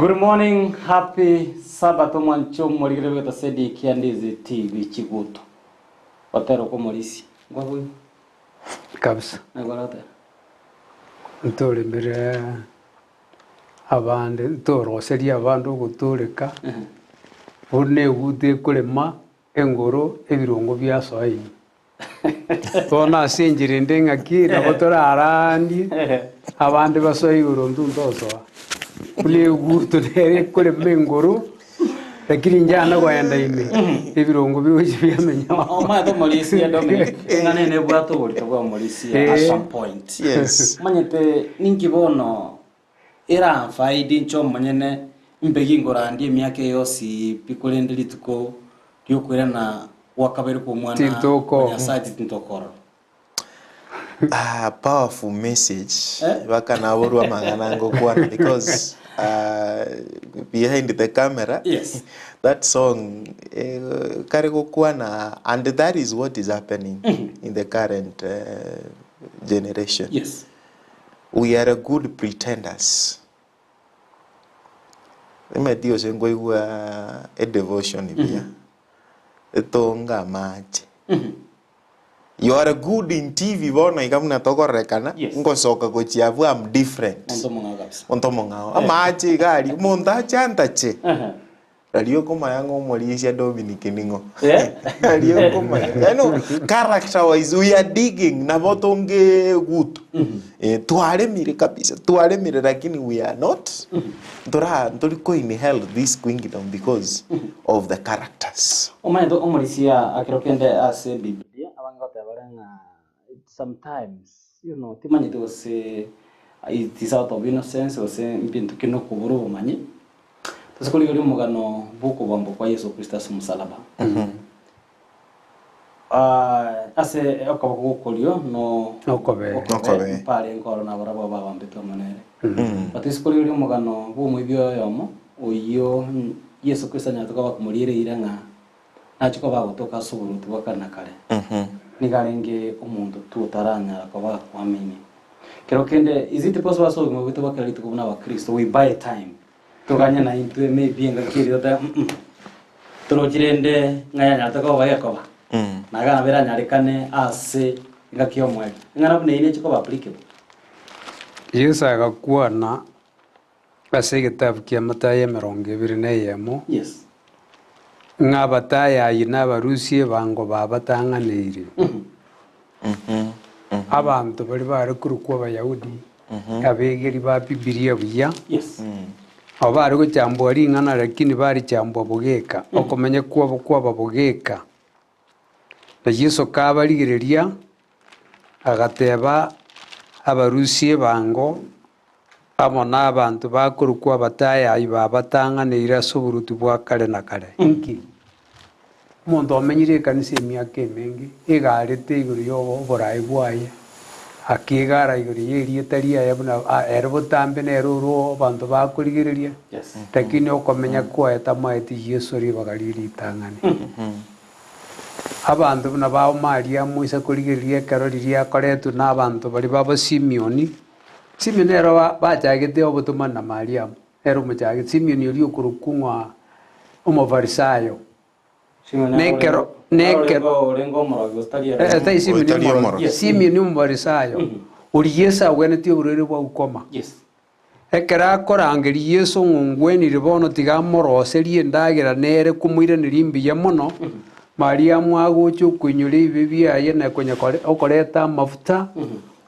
Good morning, happy Sabato mwancho mwaligire weta sedi kia Ndizi TV chiguto. Otero kumulisi. Ngwawe. Kabisa. Nagwalata. Ntole mbere abande ntoro seria abandu gutulika. Une gute kulema engoro ebirungo bya soyi. Tona sinjire ndenga kina botora arandi. Abande basoyi urundu ndoso. Kule guto nere kule mengoro lakini njana kwenda ime ibirungo biuje byamenya Omato Malaysia Dominic ngane ne bwato buli kwa Malaysia at some point. Yes. Manyete ninkibono era faidi ncho manyene mbegi ngorandi emyaka yose pikolendeli tuko yokwera na wakabere ko mwana ya site tintokoro. Powerful message. Wakana borwa maganango kwana because behind the camera, yes, that song kariko kwana, and that is what is happening in the current generation. Yes, we are good pretenders. Imedio sengo iwa a devotion ibia. Etonga mache. You are good in TV bona ikamuna toko rekana ngosoka ko chiavu am different onto mongao amache gari monda chanta che radio koma yango Malaysia Dominic ningo radio koma no character wise we are digging na botonge good tuare mire kabisa tuare mire lakini we are not ndoriko in hell this kingdom because of the characters omaendo Malaysia akirokende ase Biblia sometimes, you know, timani to say it is out of innocence or say impinto kino kuburu manyi. Tasikoli yuri mugano buku bambo kwa Yesu Kristo musalaba. Ase okabuku kolio no okobe pale nkoro na baraba baba mbeto manere. Tasikoli yuri mugano bu mwibyo yomo oyo Yesu Kristo nyatoka bakumurire iranga nachiko bagotoka suburu tubakana kare. Nigarenge umuntu tutaranya kwa kwamini kero kende is it possible so mu bitu bakari tukubona ba Kristo we buy time tuganya na into maybe ngakiri dota turogirende ngaya nyataka ba yakoba nagana bera nyarekane ase ngakiyo mwe ngana bune ine chiko ba applicable Yesu agakuana ase gitabu kia Matayo 21 yes ngabataya ina barusie bango babatanganire abantu bari barakurukwa abayahudi abegeri ba Biblia buya yes abari gucyambwa ari ngana lakini bari cyambwa bugeka okomenya kwa babugeka na Yesu kabarigereria agateba abarusie bango abona abantu bakurukwa bataya ibabatanganire suburutu bwa kare na kare inki Mondo amenyire kanise myaka mengi igarete iguru yo borai bwaye akigara iguru yeri etaria yabuna erbotambe neruro bantu bakurigireria yes takini okomenya kwa etamaiti Yesu ri bagariri tangane abantu buna ba Maria muisa kurigireria karoriria koretu na abantu bari baba Simeoni ero bachagete obutuma na Maria ero mujage Simeoni uri okurukungwa umufarisayo nekero rengo morogo staria Simeoni umufarisayo uri Yesu agwenetio burere bwa ukoma yes ekera korangeri Yesu ngungweni ribono tigamoroserie ndagira nere kumuire nirimbi ya muno Maria mwagucho kwinyuri ibibia ye na kwenye okoreta mafuta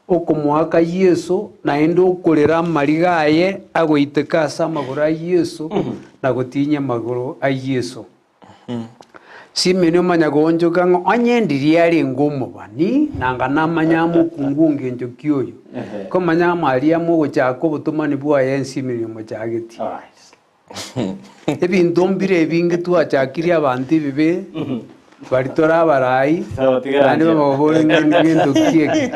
okumwaka Yesu na endo ukurira marigaye agwiteka samagura Yesu na gutinya maguru a Yesu Simeoni manyagonjoka onyendirie ari ngumu bani nanga namanyamu kungunge njokioyo ko manyama Maria mu guchako butumani bwa Simeoni muchagiti ebintu mbire bingi twachakiri abantu bibe baritora barai kandi babore ngendo kieke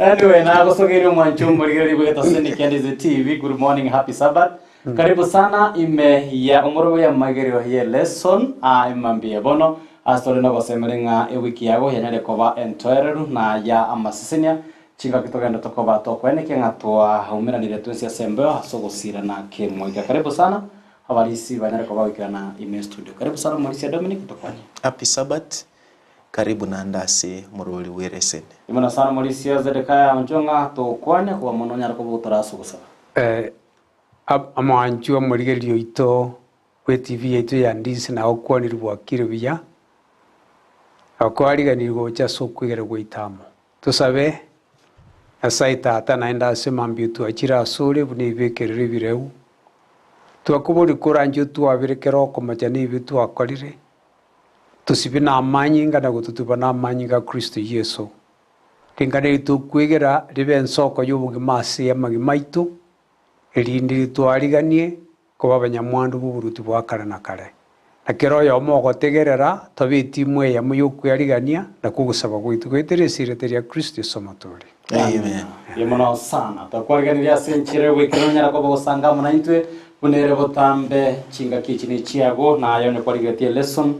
anyway na gusogera mwancho muri bweta seni Ndizi TV. Good morning, happy Sabbath. Karibu sana ime ya umuro ya Amaegerio ya lesson imambia bono astore no gosemerenga ewiki yago ya nyale koba entoereru na ya amasisinya chinga kitogenda tokoba tokwene kengatwa umiranire twensi asembe asogosira na kemwega. Karibu sana habarisi banyare kwa wikana ime studio. Karibu sana Mauricio Dominic tokwani. Happy Sabbath. Karibu na ndasi muruli wiresene. Imana sana Mauricio zedekaya onjonga tokwani kwa mononya ko butora asogosaba. Amanchu Amaegerio ito we TV ito ya Ndizi na okwani rwakire biya. Akwari gani gocha sokwigere gwitamo. Tusabe asaita ata naenda asema mbiutu achira asore buni bekerere bireu. Twakuburi kuranjo twabirekero komajani bitu akorire. Tusibina amanyi ngana gututubana amanyi ga Kristo Yesu. Kengane tukwigera ribe nsoko y'ubugimasi yamagimaitu. Elindi twariganie kuba abanyamwandu b'uburuti bwa kare na kare. Nakero yo mogotegerera tabiti mwe ya muyukwirigania na kugusaba gwitu gweteresire teria Kristo somaturi. Amen. Yemana sana takwariganira senchire wikero nyara ko bosanga munaitwe bunere botambe chinga kichini chiago na ayo ne kwarigatie lesson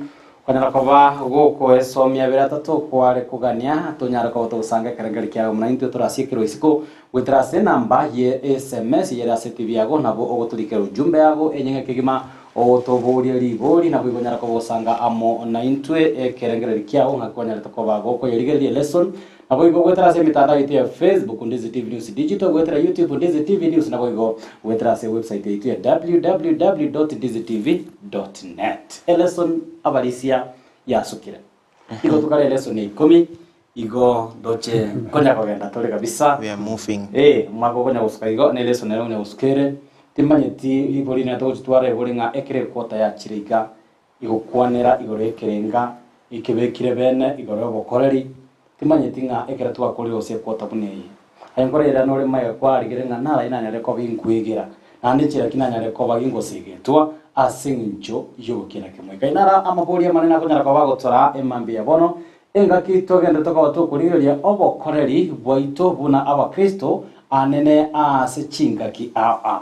kwanara ko ba goko esomya biratatu kware kugania tonyara ko tosanga karengari kya munaitwe turasikiro isiko witrase namba ye SMS ye raseti biago nabo ogoturikero jumbe yago enyenga kigima otoburia libori nabo igonyara ko bosanga amo naitwe kerengari kya ngakonyara to ba goko yerigerie lesson nabo igo wetrase mitandao yetu ya Facebook Ndizi TV News Digital, wetra YouTube Ndizi TV News, nabo igo wetrase website yetu ya www.ndizitv.net. Eleson abalisia ya sukira. Igo tukale eleson ni 10 igo doche konya kogenda tole kabisa. We are moving. Mwako konya usuka igo ne eleson ne usukere. Timanyeti libori na to tware bolinga ekere kota ya chirika igo kwanera igo rekerenga ikebekire bene igo robokoreri timanyeti nga ekera twakuri ose kwota bunei ayengorera nore maye kwarigire nga nara inanya ko binkwigira nandi chira kinanya ko bagingo sigetwa asinjo yogokira kimwe kainara amaboria manena kunyara ko bagotora emambi ya bono engaki togenda toka tukuriria obokoreri bwaito buna abakristo anene ase chingaki a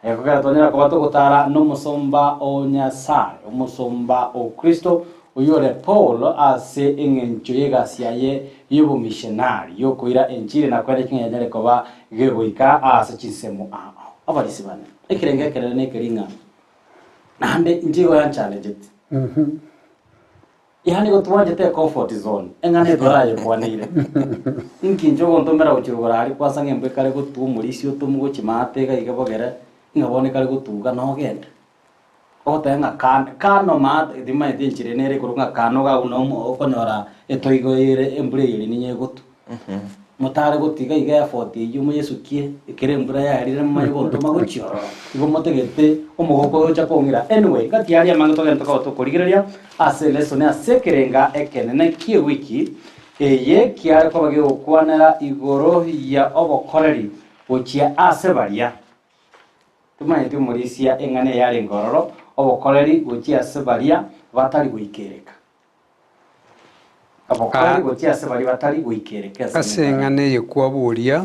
ayekogera tonyara ko batugutara no musomba onyasare umusomba o Kristo uyore Paul ase engencho yegasiaye yubu missionary yokoira enjire na kwere kinyanyare koba gegoika ase chisemo abalisi bane ekirenge kerene keringa nande njigo ya challenge yani go tuwaje te comfort zone engane dorayo kwanire inkinjo ntomera uchirugora ari kwasanga embe kare go tumurisio tumugo chimate ga igabogera ngabone kare go tuga no genda otenga kano mat dima etinchire nere kurunga kano ga unomo okonyora etoigoire embreire ninye gutu mutare gutiga iga effort yumu yesukie ikere mbura ya rire mayo gonto magochioro igo motegete omogoko cha kongira anyway gati ari amango gento ka tukurigireria ase lesson asekerenga ekenene kie wiki eye kiare ko bage okwanera igoro ya obokoreri ochia ase baria tumanye tumurisia engane yari ngororo obokoreri gochia sebaria batari guikereka abokoreri gochia sebaria batari guikereka asengane yekwaburia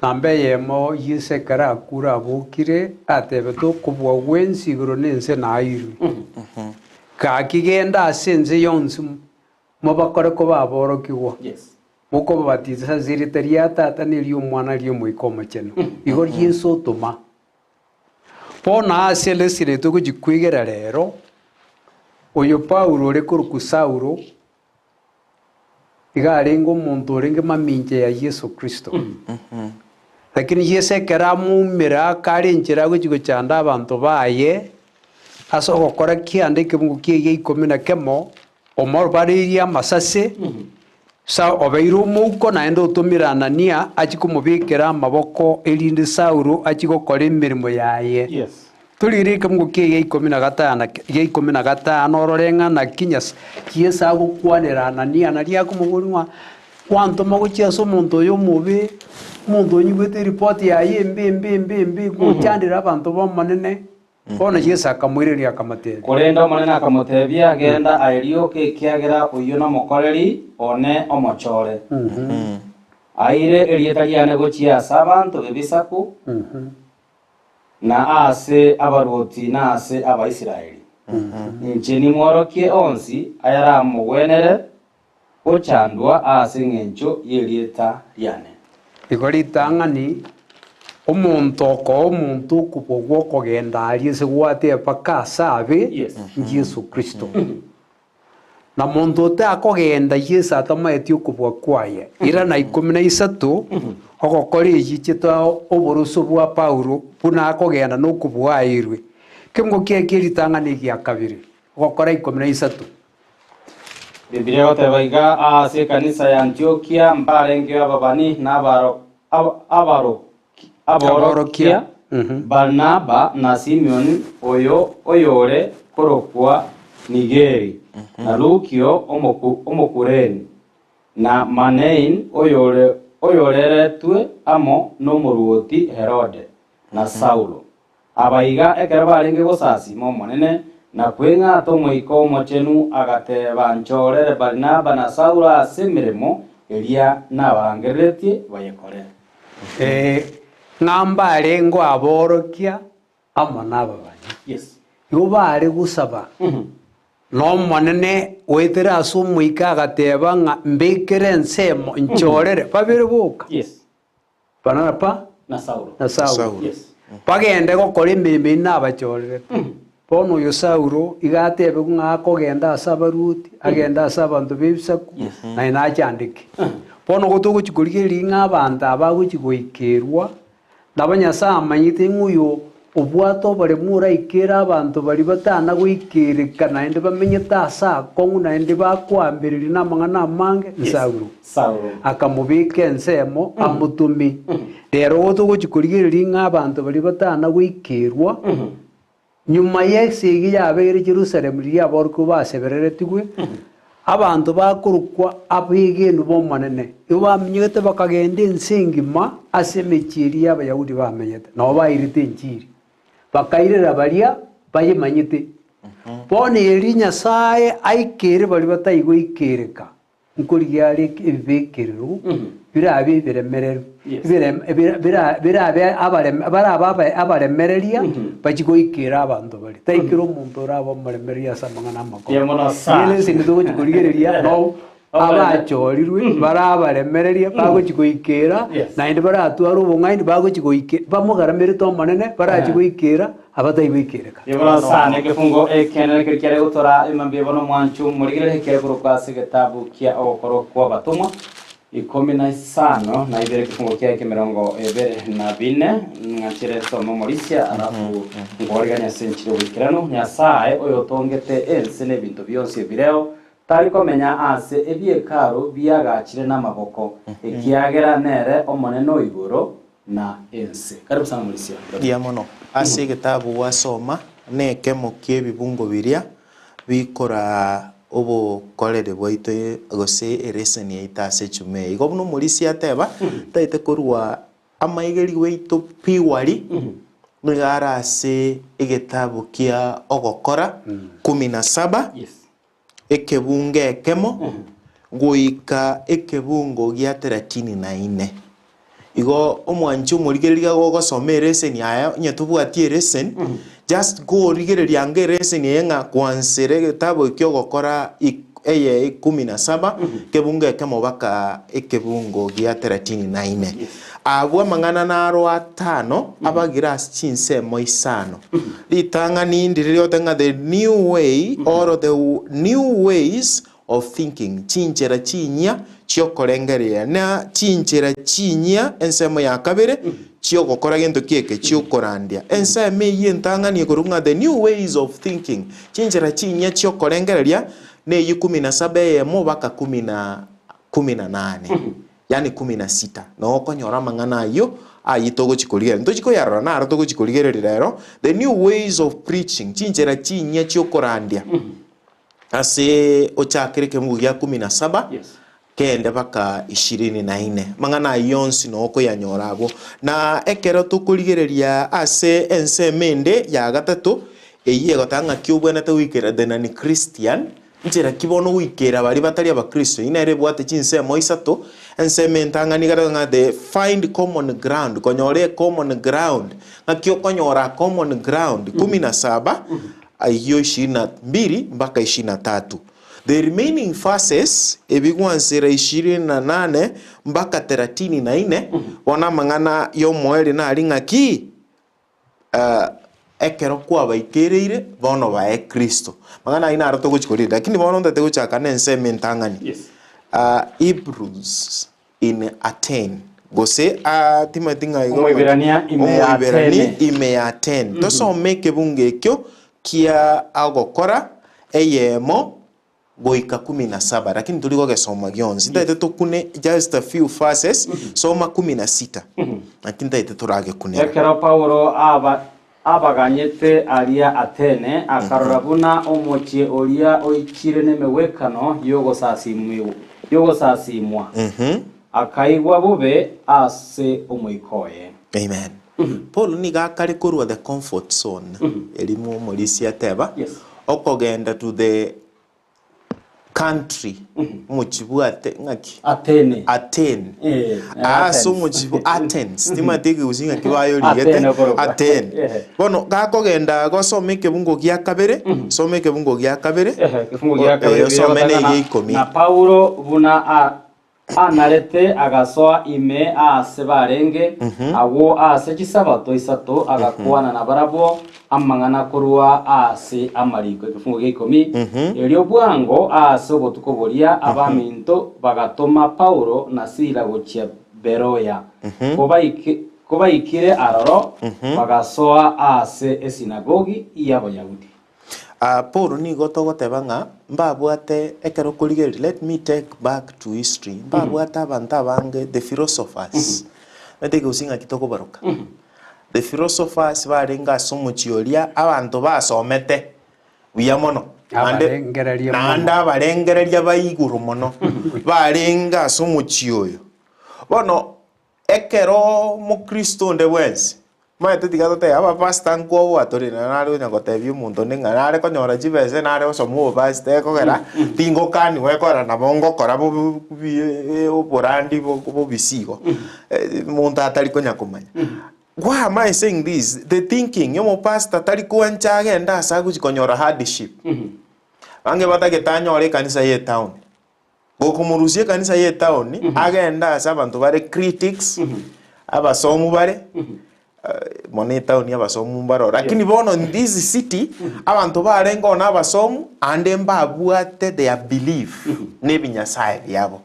nambe yemo yisekara akura abukire atebe to kubwa wensi igoro nense na iru ka kigenda asenze yonsi mobakore ko baborokigwa muko batiza ziriteria tata nilio mwana lio mwikoma cheno igoro yeso toma pona aselesire to kujikwigera rero oyo Paulo rekuruku Saulo igarengo muntu renge maminje ya Yesu Kristo lakini Yesu karamu mira karinjira gujigo chanda abantu baye aso gukora kiandike mungu kiye ikomina kemo omor bariria masase sa obeiru muko naende utumira Anania achikumubikira maboko elinde Saulo achigokora imirimo yaye tulirike mungu kiye 15 ororenga na kinyas Yesu agukwanira Anania naria kumugurwa kwanto maguchia so muntu yo mubi muntu nyibete report yaye mbi kuchandira abantu bomanene kona Yesu akamwiriria akamatera kurenda manene akamutebia agenda airioke kiagera uyu na mukoreri one omochore aire erietariane gochia sabantu bebisaku na ase abaroti na ase abaisiraeli ncheni mworokie onsi ayara mugwenere ochandwa ase ng'encho yerieta riane. Igorita ng'ani omonto okubogwa okogenda arie ase gwate paka asabe Yes. Yesu Kristo. Na monto otakogenda Yesu atamaeti okobwa kwaye ira na 13 ogokora eyi cheta oboroso bwa Paulo buna akogenda nokobwa airwe kemgokia keritang'ani gia kabiri ogokora 13. Biblia otebaiga ase kanisa ya Antiokia mbarenge ababani n'abaro aborokia Barnaba na Simeon oyore korokwa Nigeri na Lukio omokureni na Manein oyoreretwe amo n'omoruoti Herode na Saulo abaiga ekero barenge gosasi momonene na kweng'ata omoiko omochenu agateba nchorere Barnaba na Saulo ase emeremo eria nabangereretie bayekore. Ng'amba arengo aborokia amo n'ababani. Yes. Igo bare gusaba n'omonene oetere ase omoika agateba ng'a mbekere ensemo nchorere babere boka. Yes. Barnaba Na Saulo. na Saulo. Yes. Bagende gokora emirimo eri nabachorerete. Bono oyo Saulo igatebe ng'a akogenda ase abaruti agenda ase abanto b'ebisaku naye nachandike. Bono gotogochikorigereria ng'a abanto abagochigoikerwa nabo Nyasaye amanyete ng'oyo obwate oboremu oraikera abanto bari batana goikereka naende bamenyete ase akong'u naende bakwambĩrĩria na amang'ana amange Saulo akamobeka ensemo amotumi rero gotogochikorigereria ng'a abanto bari batana goikerwa nyuma yesegi yabeire Jerusalemu riria aborokwa basebereretigwe abantu bakorokwa abegenu bomonene igo bamenyete bakagenda ense engima ase emechieri ya abayahudi bamenyete nabo bairete enchiri bakairera baria bayemanyete bono eri Nyasaye aikere bari bataigoikereka nkorigiare ebibekerero birabe ebiremerero birabe abaremereria bachigoikera abanto bari taikera omonto oraba omoremereria ase amang'ana amakoro ase nitogochikorigereria no abachorirwe barabaremereria bagochigoikera naende baratwara obong'aini bagochigoikera bamogaramerete omonene barachigoikera abataigoikereka yebona sana ekefungo ekenene kerikiare gotora emambia bono mwanchu murigire hekere korokwa ase getabu kia ogokorokwa abatomwa 15 na ibere kifungo kia kemirongo ebere na bine ng'achire tomo morisia alafu ngorigania senchire wikirano Nyasaye oyo tongete ense n'ebinto byonse bireo tari komenya ase ebiekaro biagachire n'amaboko ekiagera nere omonene oigoro na ense. Karibu sana Morisia. Dia mono ase getabu wasoma nekemo kie bibungo biria bikora obo kolere bwaito gose ereseni yaitase chume igo buno Morisia ateba taite korwa amaigeri weito piwari ngara ase egetabu kia ogokora 17 ekebunge ekemo goika ekebungo gia 34 igo omwanchu morigereria gogosoma ereseni aya nyetubwati ereseni just go rigereria nge ereseni yenga kwansere getabu kyo gokora eye 17 kebunge ekemo baka ekebungo gia 34 abwa mang'ana naro atano abagira chinsemo isano litanga nindire yotenga the new way or the new ways of thinking chinchera chinya chiokorengeria na chinchera chinya ensemo ya kabere chiogokora gento kieke chiokorandia ensemo yentanga ni korunga the new ways of thinking chinchera chinya chiokorengeria ne 17 yemo baka 18 yani 16 no konyora mang'ana ayo ayitogo chikorigera ntochiko yarora naro togo chikorigerera rero the new ways of preaching chinchera chinya chiokorandia ase ochakire kemugu ya 17 kende baka 24 mang'ana yonsi no koyanyorabo na ekero tukurigereria ase ensemende ya gatatu eye gotanga kyobwenete wikera denani Christian njera kibono wikera bari batari abakristo inere bwate chinsemo isato ensementa ngani garanga de find common ground konyore common ground ngakyo konyora common ground 17 ayo 22 mpaka 23 The remaining verses ebigwansira 28 mpaka 34 bona mang'ana yo moeri na ring'aki ekero kwabaikereire bono bae Kristo mang'ana ina aroto gochikorire lakini bono ndate gochaka nense mentang'ani. Yes. Hebrews in Aten gose timatinga Omoiberania ime Aten tosome kebungekyo kia agokora eyemo goika 17 lakini tuliko gesoma gionzi ndaite tukune just a few verses soma 16 lakini ndaite turage kunera ekero Paulo abaganyete aria Atene akarorabuna omochie oria oichire nemewekano yogosasimwa akaigwa bube ase omoikoye. Amen. Paul ni gakari kurwa the comfort zone elimu molisia teba okogenda to the country muchibuate ngaki Aten so muchibu Athens timatege uzinga kibayo ligete Aten bono gakogenda gosomeke bungo gya kabere someke bungo gya kabere kifungo gya kabere somene yikomi na Paulo buna anarete agasoa ime ase barenge awo ase chisabato isato agakwana na barabo amang'ana kurwa ase amariko kifungo gya 10 elio bwango ase obotuko boria abaminto bagatoma Paulo na Sila gochia Beroya kobaikire aroro bagasoa ase esinagogi y'Abayahudi. Paul ni gotogoteba ng'a mbabwate ekero kuligeri let me take back to history mbabwate abantu abange the philosophers natege usinga kitoko baroka the philosophers barenga somuchioria abantu basomete wiyamono nanda barengereria baiguru mono barenga somuchioyo bono ekero mukristo nde wensi maete tigato aba pastor nko watori na nari nyagotebia umuntu ninga nari konyora chibese nari osomo pastor ekogera tingo kani wekora na bongo kora bo oborandi bo bisigo muntu atari konyakomanya. Why am I saying this? The thinking yomo pastor tari kuancha agenda asagu chikonyora hardship bange batagetanyore kanisa ye town gokumurusie kanisa ye town agenda asa abantu bare critics abasomu bare moneta oni abasomu mbaro lakini bono in this city abantu barengo na abasomu ande mbabuate their belief nebinyasai yabo.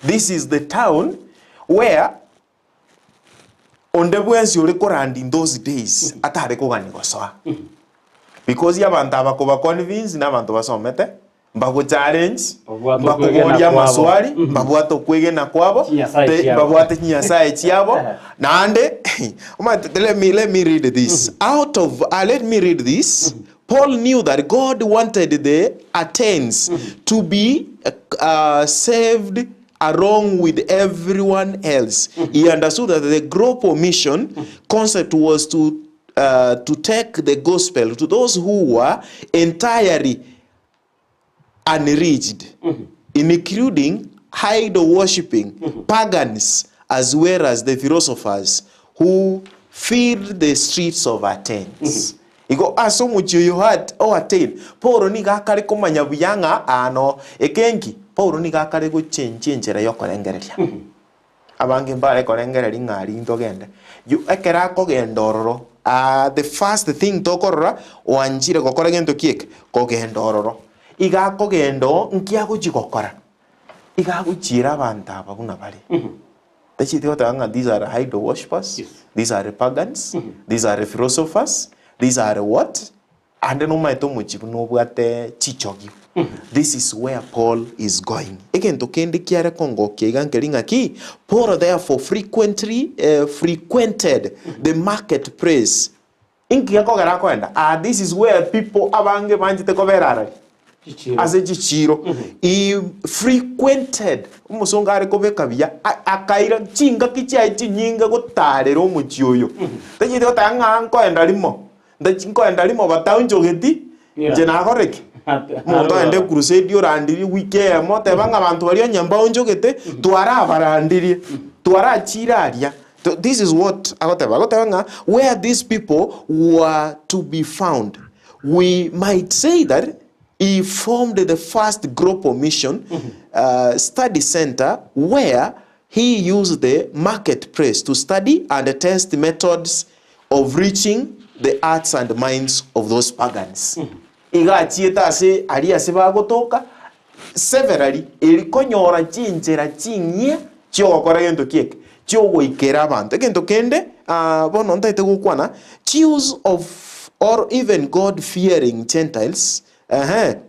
This is the town where onde bwensi uri korandi in those days atare kogani gosoa because yabantu abakoba convince na abantu basomete mbago challenge mbago goria maswali mbabuato kwegena kwabo mbabuate nyasaye chiabo nande let me read this out of let me read this. Paul knew that God wanted the Athens to be saved along with everyone else. He understood that the global mission concept was to take the gospel to those who were entirely unreached, including idol-worshipping pagans as well as the philosophers who filled the streets of Athens. Iko aso mucho you had Athens. Paulo ni gakari komanya buyanga ano ekenki. Paulo ni gakari go change yo korengereria. Abange mbare korengereria ngari ndogende. You ekera kogendororo. The first thing tokorora wanjire gokora gento kiek kogendororo. Iga kogendo nkia gukikokora. Iga guchira abantu abaguna bari. These are idol worshippers. These are the pagans. These are the philosophers. These are the what? And then this is where Paul is going. Again, to kendi kiare Congo kigankelinga ki. Paul therefore frequented the marketplace. This is where people abange manjite koberara. As a chichiro, he frequented umusongare kobekabia akaira chinga kichya chinyinga gotare ro muchioyo. Tejide otanga anko endalimo. Ndachinko endalimo bataunjogeti je na koreki. Muntu ende crusade orandiri weekend mote banga abantu bari nyamba onjogete twara barandiri twara chiraria. This is what agoteba where these people were to be found. We might say that he formed the first global mission study center where he used the marketplace to study and test methods of reaching the hearts and minds of those pagans. Igachieta se aria se bagotoka severally ilikonyora chinjera chinyie chiogokora gento kieke chiogoikera abantu egento kende bono ntaite gukwana Jews of or even God-fearing Gentiles.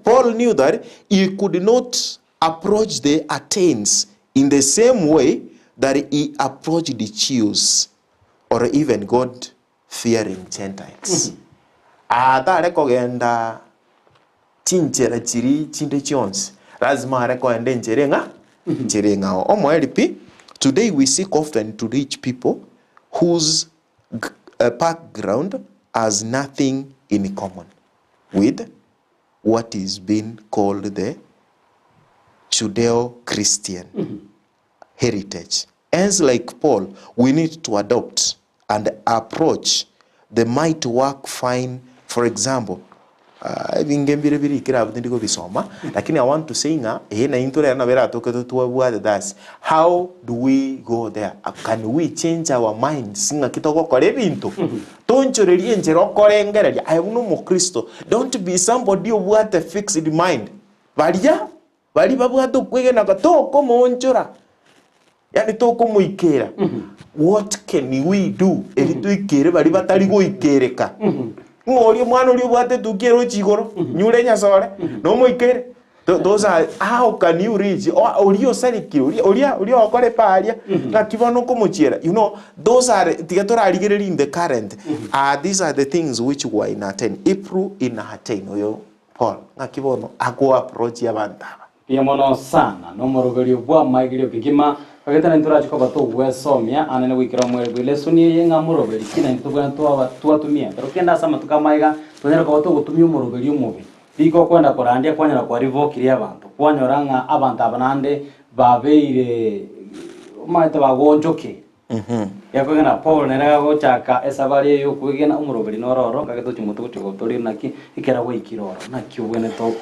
Paul knew that he could not approach the Athenians in the same way that he approached the Jews or even God-fearing Gentiles. Atare kogenda chinchera chiri chinde chionsi lazima areko ende njerenga omo LP. Today we seek often to reach people whose background has nothing in common with what is being called the Judeo-Christian heritage. Hence, like Paul, we need to adopt and approach the might work fine. For example, lakini I want to say how do we go there? Can we change our minds? Don't be somebody who has a fixed mind. What can we do? Ngori mwana uri bwate tukero chigoro nyurenya sore no moikere. Those are how can you reach or sariki uri okore paria na kibono kumuchira. You know, those are tigatora aligere in the current. These are the things which were in attain April in attain oyo Paul na kibono ako approach yabanta pia mono sana no morogori Bw'Amaegerio kigima Paketana ntura chiko bato Bw'Esomia anene wikira mwere lesoni yenga moroberi kina ntubwa tuwatumia pero kenda sama tukamaiga tonera ko bato gutumia moroberi umubi biko kwenda korandia kwanyara kwa revoke abantu kwanyoranga abantu abanande babeire maita bagonjoke yakogena Paul nera go chaka esabari yo kugena umuroberi nororo kageto chimutu chigotori naki ikera we ikiroro naki ubene to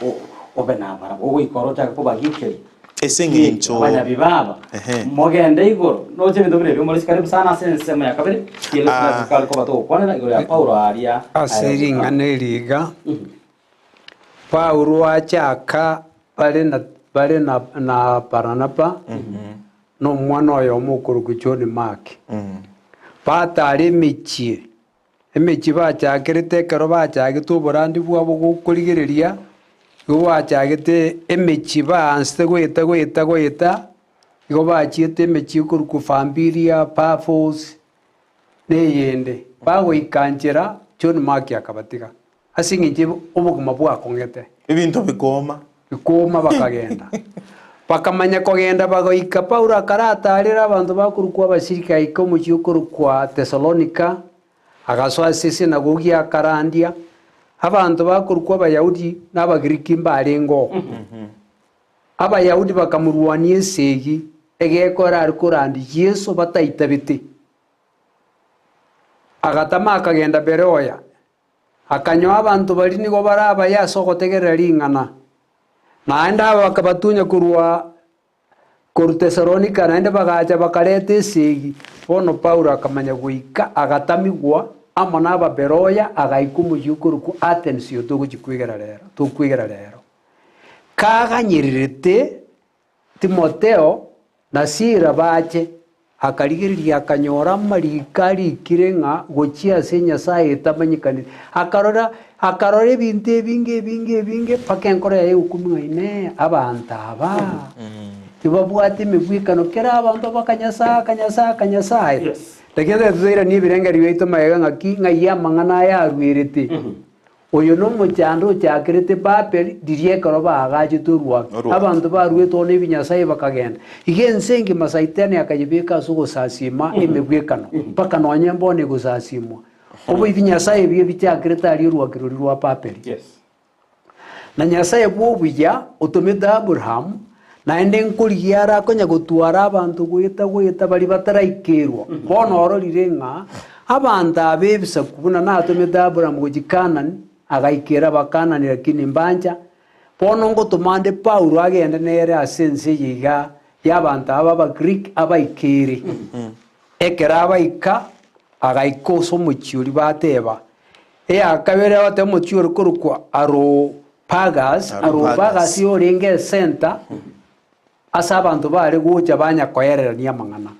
obenabara wo ikoro chaka ko bagikeri esengi incho banya bibaba mogende igoro no je ndobere yo muri karibu sana sense ya kabere kile kwa ko bato kwanera igoro ya Paulo aria asiringa neriga Paulo achaka bale na Paranapa no mwana oyo mukuru kuchoni make patari michie emichi bachakirite kero bachagite burandi bwabo gukurigereria wachagite emichi baanste gwita igo bachiete emichi kuruku fambilia pafos neyende bago ikanjera choni make akabatiga asinginje obuguma bwakongete ibintu bikoma bakagenda bakamanya kogenda bagoika Paulo akaratarira abantu bakurukwa abashirika iko mu cyukuru kwa Thessalonica agaswa sisi nagugi akarandia abantu bakurukwa abayahudi n'abagiriki mbarengo abayahudi bakamurwanie segi egekora arikurandi Yesu bataitabite agatama akagenda beroya akanyo abantu bari nigo baraba yasogotegerera ringana naenda bakabatunya kurwa Thessalonica naenda bagacha bakarete segi bono Paulo akamanya guika agatamigwa amana aba beroya agaikumu yukuru ku Athens yo tukwigera rero kaganyiririte Timotheo na Sila bache akarigiriria akanyora marikari kirenga gochia senya sae tamanyikani akarora binte binge pakenkora yaye ukumwaine abantu aba tibabwate mibwikano kera abantu bakanyasa Tekende tuzaira ni birengeri weito mayega ngaki ngayamangana ya rwirite oyo no muchando cyakirite papel dirie karoba agaje turwa abantu barweto ne binyasaye bakagenda igensengi masaitene akayibika sugo sasima imebwekano paka nonye mbone gusasimwa obo ibinyasaye biye bicyakirite ari rwa papel na nyasaye bwobuya utumida Abraham naende nkurigiara konya gutwara abantu gwita bari bataraikirwa bono ororirenga abantu abebisa kubuna natumida Abraham gujikanani agaikira bakanani lakini mbanja bono ngotumande Paulo agende nere asense yiga y'abantu aba Greek abaikere ekera abaika agaikosa omochiori bateba akabere bate omochiori korukwa Areopagus orenge center asa abantu bari gocha banya koererania amang'ana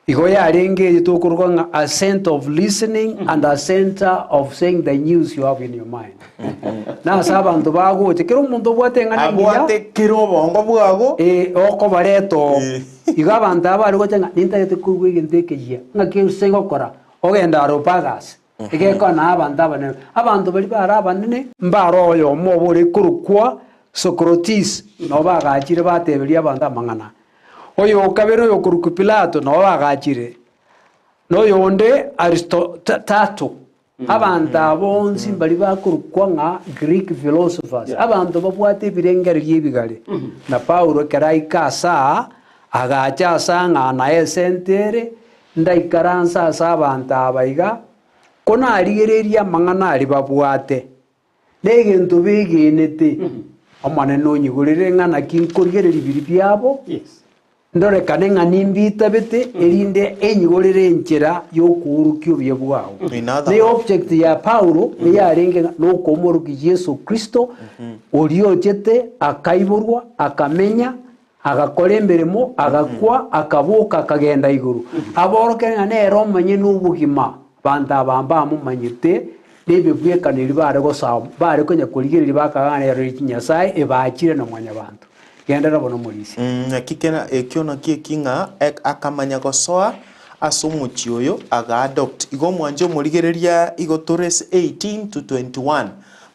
igo yarenge tokuruga a center of listening and a center of saying the news you have in your mind na asa abantu bagocha kero omonto bwate ng'ana abwate kiro bongo bwago oko bareto igo abantu abari gocha nintagete kurugwa egente ekeyia ng'aki usengokora ogenda Areopagus igekona abantu bari bara abanene mbaro oyo omobore kurukwa Socrates no bagachire bateberia abantu amang'ana oyo kabere oyo kuruku Pilato no bagachire no yonde Aristotle abantu abonsi bari bakurukwa nga Greek philosophers abantu babwate birengeri byebigare na Paulo keraika asa agacha asa ng'ana esentere ndaikaransa asa abantu abaiga kona arigereria amang'ana ari babwate negento begenete omane nonyigurire ng'ana kinkorigereri biri byabo ndorekane ng'ani mbita bete erinde enyigurire enchera yokuurukio bye bwao ne object ya Paulo yarenge nokomoruki Yesu Kristo oriochete akaiburwa akamenya agakora emberemo agakwa akabuka akagenda iguru aborokere ng'ane romanye n'ubugima banda bamba mumanyite nebe bwekaniri bare gosaba bare konya kurigereri bakagana yari Nyasaye ebakire no mwanya bantu gendera bono morisi kikena ekiona kinga akamanya gosoa asumuchi oyo aga adopt igo mwanje murigereria igo Tores 18 to 21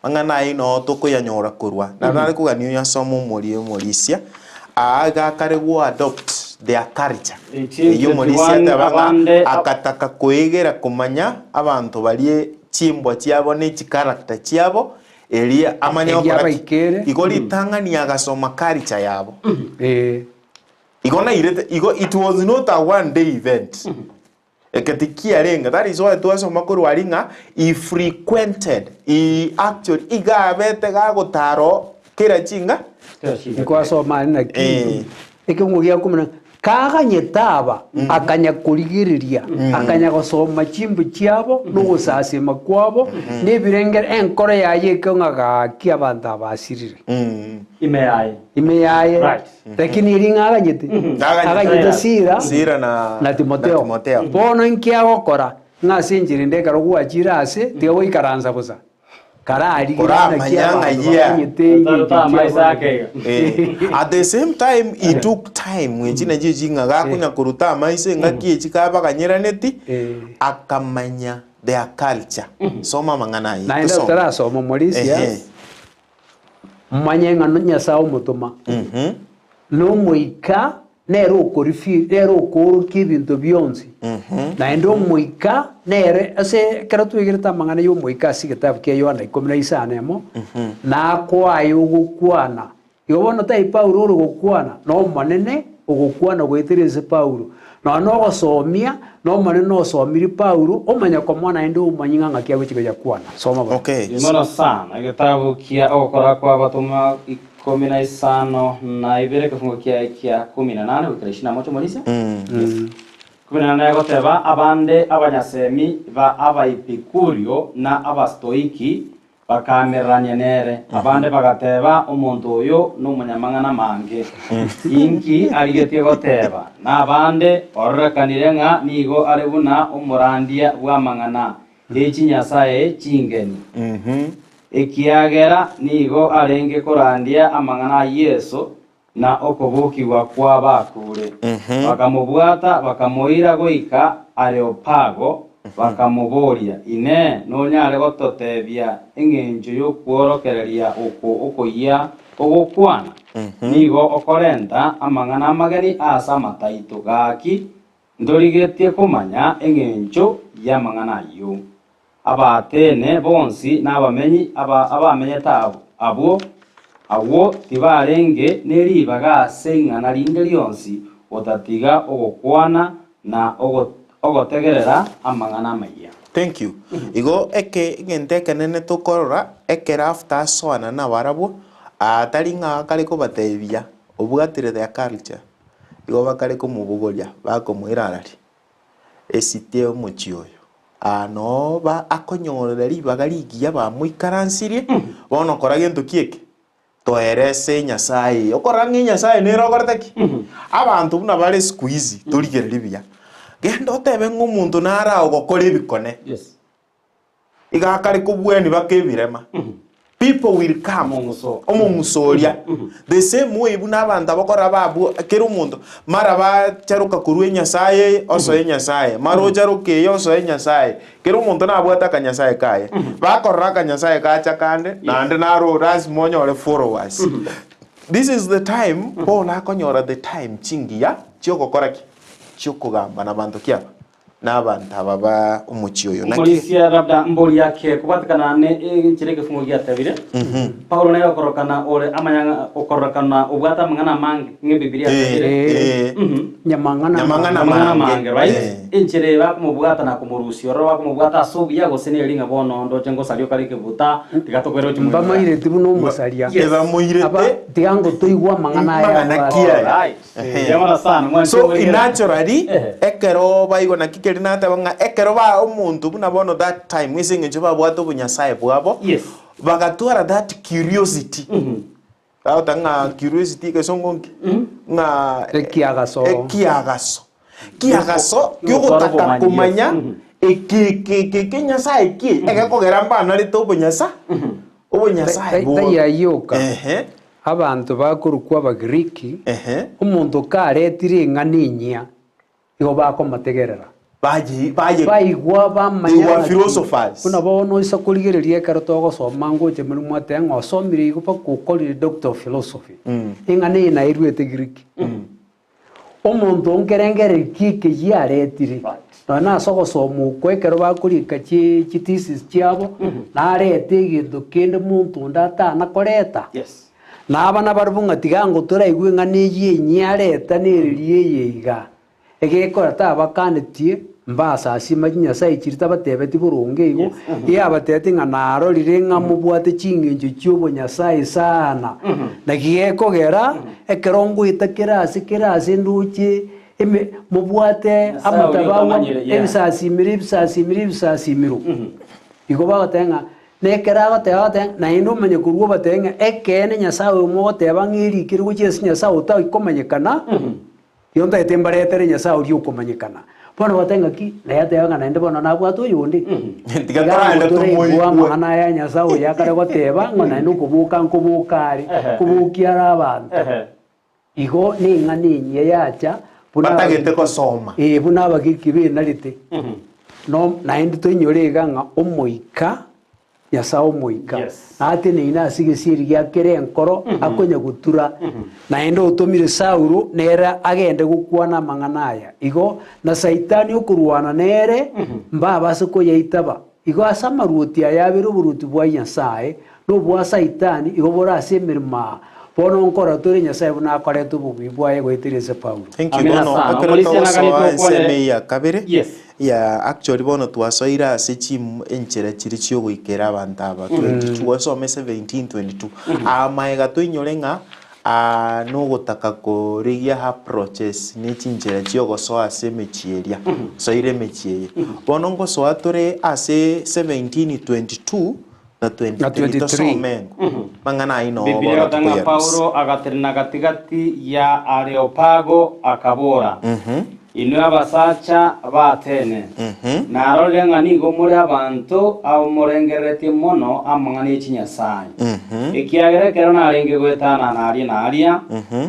mangana ino toko yanyora kurwa na nare kuganio yasomo morisia aga karewo adopt their culture iyo morisia tabanga akataka kuegera kumanya abantu balie chimbwa chiabo ne character chiabo elia amanya okora igoli tangani agasoma culture yabo igona irete igo it was not a one day event eketikia renga that is why tuaso makuru aringa he frequented he actually igabete gagotaro kira chinga ikwaso mana ki ikimugia kumana kaga nyetaba akanya kurigiriria akanya gosoma chimbu chiabo nugusase makwabo nebirengere enkore yaye kongaga kiabanda basirire imeyaye right lakini iringa aganyete sira na Timotheo bono nkiago kora ngasinjire ndekaro gwachira ase tigo ikaranza busa karari at the same time he took time wechina jijinga gakunya kuruta maise ngakie chikaba kanyeraneti akamanya their culture soma mangana yi na ndo tara soma morisia manyenga Nyasaye mutuma no muika nero ukorifi nero ukoroki bintu byonsi na ndo muika nere ase karatu igirita mangana yo muika sigetabu ke yo anda ikomina isanemo na kwayo gukwana yobono tai Paulo gukwana no manene ugukwana gwetereze Paulo no gosomia no manene no somiri Paulo omanya ko mwana ndo umanyinga ngakia gwikiga yakwana soma ba okay imana sana igitabu kia okora kwa batuma 15 na ibere kifungo kia 18 wikirishina mocho morisia 18 yagoteba abande abanyasemi ba abaipikurio na abastoiki bakameranya nere abande bagateba omuntu oyo n'umunyamangana mange inki arigetie goteba na abande orrekanire nga nigo arebuna omurandia bw'amang'ana ekinyasaye chingeni ekiagera nigo arenge korandia amang'ana Yesu na okobokigwa kwa bakure bakamubwata bakamoira goika Areopago bakamuboria ine nonyare gototebia eng'encho yokworokereria okoya ogokwana nigo okorenta amang'ana amageni asa amataito gaki ndorigetie kumanya eng'encho y'amang'ana ayo abatene bonsi n'abamenyi abamenyeta abo tibarenge neribaga seng'ana rinde lyonsi otatiga ogokwana na ogotegerera amang'ana maya. Thank you. Igo eke ngenteke nene tukorora eke after soana na warabo atari ng'a kare kubatebia obwatire their culture igo bakare kumubugoria bakomwira arari esite omochi oyo no ba akonyorera ribaga rigiya bamuikaransirie bono kora gento kieke toerese nyasaye okora nyasaye nero gortaki abantu buna bare squeeze torigereri bia gendo tebe ng'omuntu nara ogokora ebikone Yes. igakare kubweni bakebirema people will come omusoria the same way buna abantu abakora babu kero omuntu mara bacharuka kurwe nyasaye oso nyasaye maro charuke yoso nyasaye kero omuntu nabwata kanyasaye kaye bakorra kanyasaye kacha kande nande naro ras monyore followers this is the time Paul akonyora the time chingia cyokokora ki cyokugamba nabantu kyaba n'abantu ababa umuchi oyo Polisia labda mboli yake kubatikana ne kireke fungo giatabire Paulo nayo korokana ole amanyanga okorokana ubwata mangana mange nge Biblia tabire nyamangana mange right inchire ba kumubwata na kumurusio ro kumubwata asubi yago senelinga bono ndo chengo salio kalike buta tikatokwero chimu bamaire tibuno musalia eba muirete tiango toigwa mangana ya yamara sana so naturally ekero baigo na kikerinata banga ekero ba omuntu buna bono that time isinge juba bwato bunyasaye bwabo yes bagatwara that curiosity tanga curiosity ke songonki nga ekiagaso kyogotaka kumanya nyasaye ki egekogera mbana rito obunyasaye tayayoka abantu bakurukwa abagiriki omuntu karetire ng'aninyia igo bakomategerera baigwa bamanya philosophers kuna bono isa kurigereria ekero togosoma ngoche muri mwate ng'osomire igo bakukorire doctor of philosophy ing'ani nairwete giriki omuntu onkerengere kike yaretire na sogosoma uko ekero bakurika thesis chiabo narete egintu kinde muntu ndatana koreta yes nabana barubunga tigango turaigwe ng'ani yenyareta neririe yeiga egekora tabakandetie mbasa asima nyasaye chirita batebeti burunge igo yabatete ng'anarorire ng'amubwate chingencho chiobo nyasaye sana nagiyekogera ekerongo itakirasi nduche mubwate amatabawa ebisasimiro igo bagatenga nekera batega na ino menye kurwo batenga ekene nyasaye umoteba ng'irikire guchese nyasaye utakomanyekana yonta etembaretere nyasaye uri ukomanyekana bono batenga ki na yatega na ende bono nabwato yundi tigatoranda tumoywa mwana ya nyasaye yakare goteba ngona ino kubukari kubukiara abantu igo ning'ani nye yacha batagete kosoma buna bagikibe narite no na ende toinyorega nga omoika nyasaye omoika ate neina asigesiri giakere enkoro akonya gutura na ende otomire Saulo nera agende gukwana mang'anaya igo na saitani okurwana nere mbabase koyaitaba igo asamaruti ayabere oburuti bwa nyasaye no bwa saitani igo borase emirima bono nkora tore nyasaye buna akoreto bubi bwaye gweterese Paulo thank you bono akere ya kabere yes ya actually bono twasoira ase chimu enchera chiri chio goikera abantu aba 22 wasome 1722 amaega toinyore ng'a no gotaka korigia approaches ni chinchera chio gosoa ase mechieria soire mechie bono ngosoa tore ase 1722 na 23 tosomengo mang'ana ino Biblia tanga Paulo agaterina gatigati ya Areopago akabora ino abasacha batene narore ng'ani go muri abantu abo murengerete mono amang'ani chinyasaye ikiagere kero narenge gwetana naria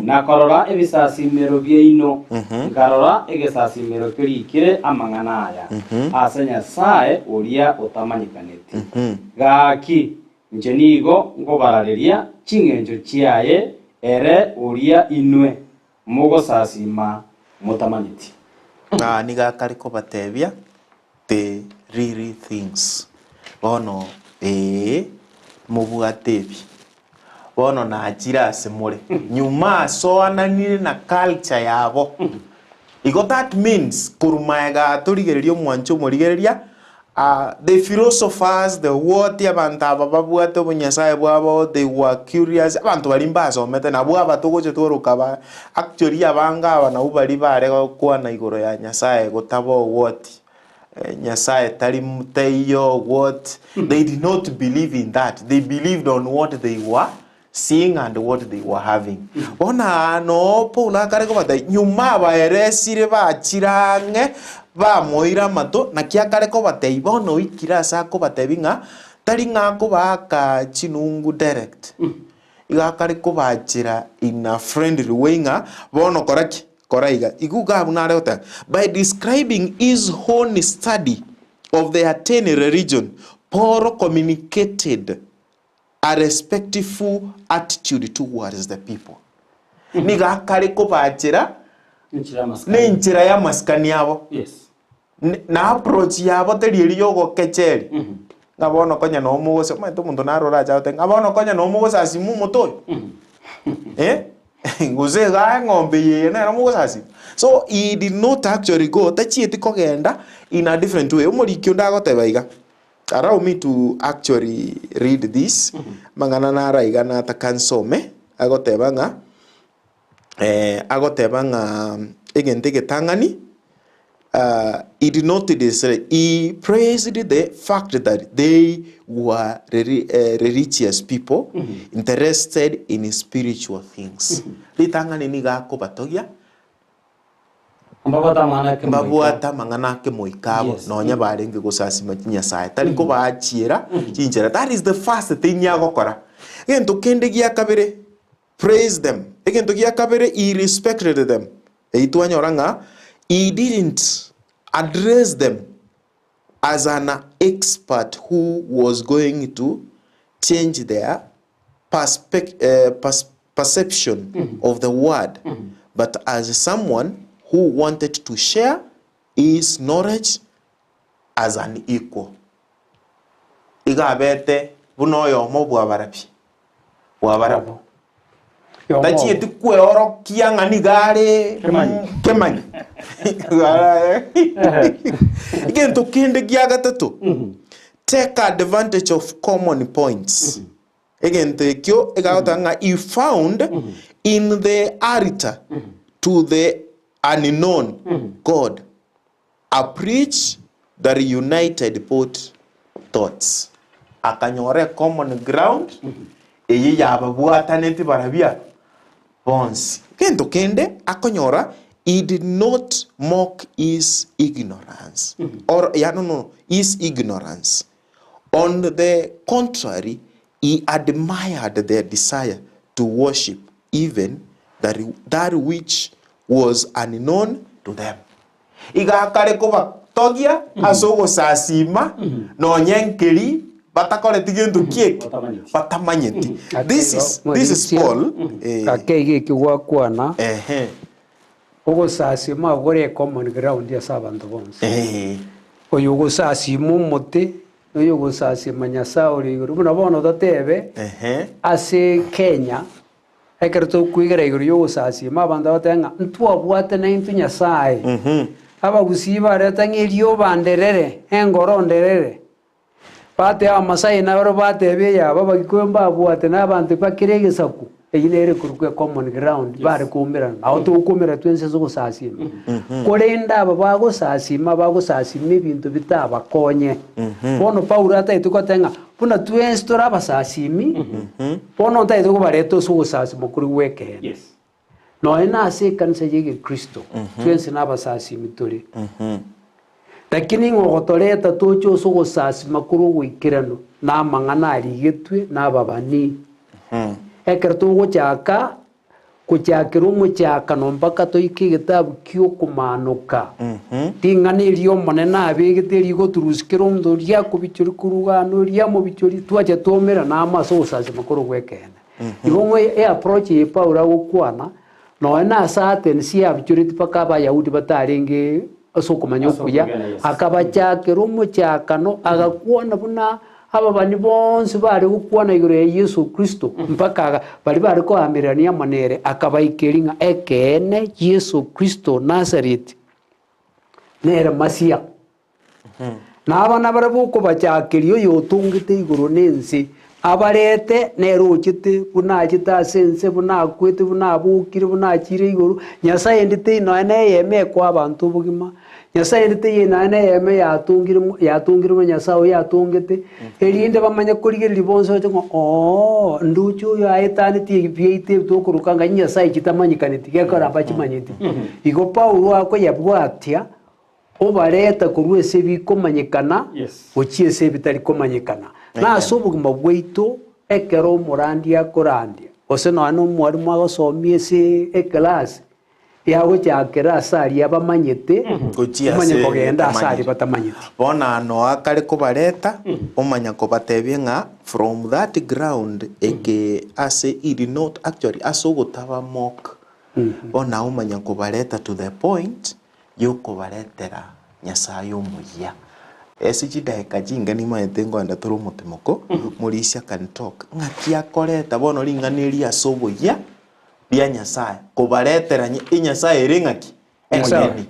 nakorora ebisasimero byeino nkarora egesasimero kirikire amang'anaya ase nyasaye uria utamanyikanete gaki nje nigo ngobarareria chingenjo chiaye ere uria inwe mugosasima mutamanyiti niga kariko batebia the really things bono mubwatebi bono na ajira semore nyuma soananire na culture yabo igo that means kurumaega turigererio mwancho murigereria the philosophers, the what abantu aba babwate obunyasaye bwabo, they were curious. Abantu bali mbasomete nabo abatogoche torukaba. Actually abanga aba nabo bali bare kwa na igoro ya nyasaye gotabo what nyasaye tari muteyo what. They did not believe in that. They believed on what they were seeing and what they were having. Ona no pola kare ko bata nyuma ba eresire ba chirange ba moira mato na kia kare ko bata ibono ikira sa ko bata binga tari nga ko ba ka chinungu direct. Iga kare ko ba chira in a friendly way nga bono koraki koraiga iguga bunare ota by describing his own study of the Athenian religion. Paul communicated a respectful attitude towards the people. Niga kare ko bachira n'inchira ya maskani yabo. Yes. Na approach yabo teri yogo kecheri. Ngabono konya no mugose maito muntu narora chaute ngabono konya no mugose asimu moto. Nguze ga ngombe ye na mugose asi. So he did not actually go tachieti kogenda in a different way. Umuri kyonda gotebaiga. Allow me to actually read this. Mangana na raiga na takansome agotebanga egentege tangani. He did not say, he praised the fact that they were religious people interested in spiritual things. Litangani niga kobatogia Mbabuata manganake moikabo nonya barenge gusasima nyasaye tari ko baachira chinjera. That is the first thing yagokora. Egento kende gia kabere praise them. Egento gia kabere he respected them. Eitwanyoranga he didn't address them as an expert who was going to change their perception of the word, but as someone who wanted to share his knowledge as an equal. Igabete bunoyo mo bwabarapi. Bwabarapo. Tachi etikwe oro kianga nigare kemanyi. Again to kinde giagatatu. Take advantage of common points. Again to kyo egawatanga he found in the altar to the unknown God a preach that united both thoughts. Akanyore common ground eye yababuata neti barabia bonsi kendo kende akonyora he did not mock his ignorance or his ignorance. On the contrary, he admired their desire to worship even that which was unknown to them. Iga kare ko togia asogo sasima no nyenkeri batakore tigendu kiek batamanyeti. This is Paul kakege kiwa kwana ogo sasima gore common ground ya sabantu bonse oyo sasima mote oyo sasima nyasauri rubona bono datebe ase Kenya ekerto kuigera iguru yo sasima banda batenga ntwa bwate na intu nyasaye aba Gusii baretangirio banderere engoronderere bate amasai na baro bate beya baba gikwemba bwate na bantu pakirege saku eyinere kurukwe common ground bare kumira aho tukumira twense zo sasima korenda aba bago sasima ibintu bitaba konye bono Paulo ataitukotenga puna twense toraba sasimi bono taituko bareto zo sasima kuri weke. Yes. No ena ase kanisa yege Kristo twense naba sasimi turi lakini ngogotoleta tocho zo sasima kuri wikirano na mangana arigetwe na babani ekerto gochaka kuchakira umuchaka no mpaka toiki gitabu kyo kumanuka tingani rio monena abigite rigo turusikiro ndo ria kubichuri kurugano ria mu bichuri twaje tomera na amaso sase makoro gwekene ibongwe approach ye Paulo gukwana no na sate si abichuri tipaka ba Yahudi batarenge asokumanya kuya akabachakira umuchaka no agakuona buna aba bani bonse bari gukwana iguru ya Yesu Kristo mpaka bari ko amirania manere akabaikeringa ekene Yesu Kristo Nazareth nere masia na abana bara boko bachakerio yotungite iguru nensi abarete nerochite bunachita sense bunakwete bunabukire bunachire iguru Nyasaye ndite ino ne yeme kwa abantu bugima Nyasaye ndite ino ne yeme yatungire Nyasaye yatungite erinde bamanya kurigera libonso cyo nduchu yo ayetani ti biite tokurukanga Nyasaye kitamanyikaniti gekora bachimanyiti igo Paulo ako yabwatia obareta kurwese bikomanyikana ochiese bitari komanyikana na sobuguma bwaitu ekero murandi akorandia ose no anu mwarimu agosomie se eklasi yago cyakera asari abamanyete kumanya kogenda asari batamanyete bona no akare kubareta umanya ko batebye nga from that ground eke ase it not actually asogotaba mock bona umanya kubareta to the point yuko baretera Nyasaye umuya esijideka jinga ni mayengo anda turu mutimoko murisha can talk ngakia koreta bono ringaniri asoboya bya Nyasaye kubaretera Nyasaye ringaki engeni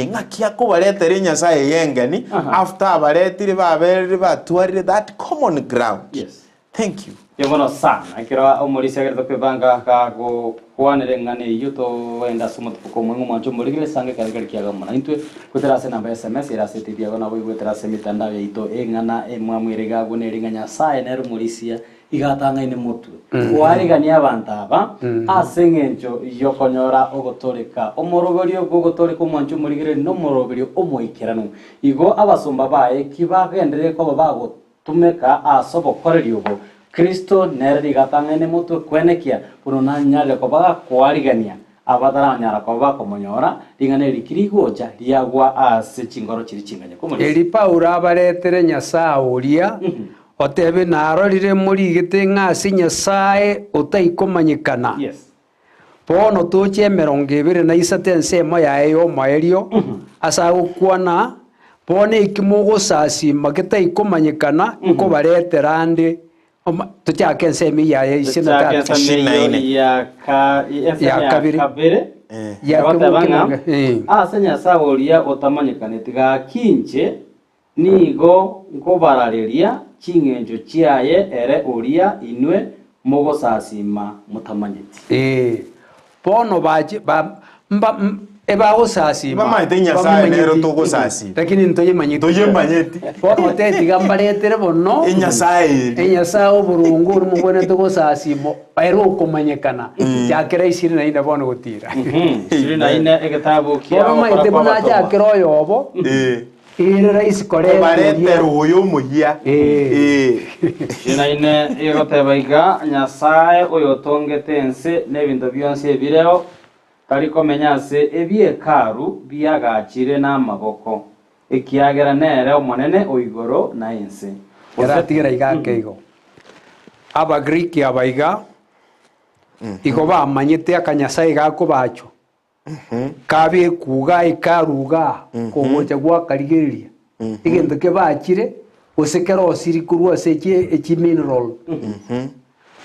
ngakia kubaretera Nyasaye yengeni after abaretire babere batwarire that common ground. Yes, thank you yomono sana akira omurisi agerto kwebanga kago kwanere ngane yuto wenda sumutuko mwengu mwancho muligile sange kare kiaga mona intwe kuterase namba SMS irase tibia gona bwe kuterase mitandao yito engana emwamwirega gone ringa Nyasaye nero murisia igatanga ine mutwe warigania abantu aba asengenjo yokonyora ogotoreka omoroberio gogotoreka mwancho muligile no moroberio omoikerano igo abasumba bae kibagendere ko bago tumeka asobokorerio bo Kristo neri gatanga ine mutwe kwenekia punona nyale ko baga kwarigania abadara nyara ko ba komonyora ringane rikirigoja riagwa ase chingoro chiri chinganya komuri eri Paulo abaretere Nyasaye uria otebe narorire muri gite ngasi Nyasaye utaikomanyikana. Yes, bono toche 20 nsemo yayo maerio asa gukwana bone ikimugusasi magitaikomanyikana ko bareterande tuchake nsemi ya isina ya kabiri ya kabanga asenya saworia otamanyikanete ga kinje nigo ngobarareria chingenjo chiaye ere uria inwe mogosasima mutamanyeti bono baje eba osasi mama itenya sa nero to gosasi lakini ntoye manyeti bono teti gambaretere bono enya sa oburungu rumubone to gosasi mo ero komanyekana yakera isiri na ina bono gutira isiri na ina egetabu kia bono maite bona yakero yobo ire raisi kore baretero uyu muhia ina ine egotebaiga Nyasaye oyotongete nse nebintu byonse bireo tariko menyase ebiekaru biagachire n'amaboko ekiagera nere omonene oigoro na ense yaratigira igakeigo aba Greek abaiga igo bamanyete akanyasaye gako bacho kabe kuga ikaruga kogocha gwa karigeria igendo ke bachire osekero osiri kurwa seche echi mineral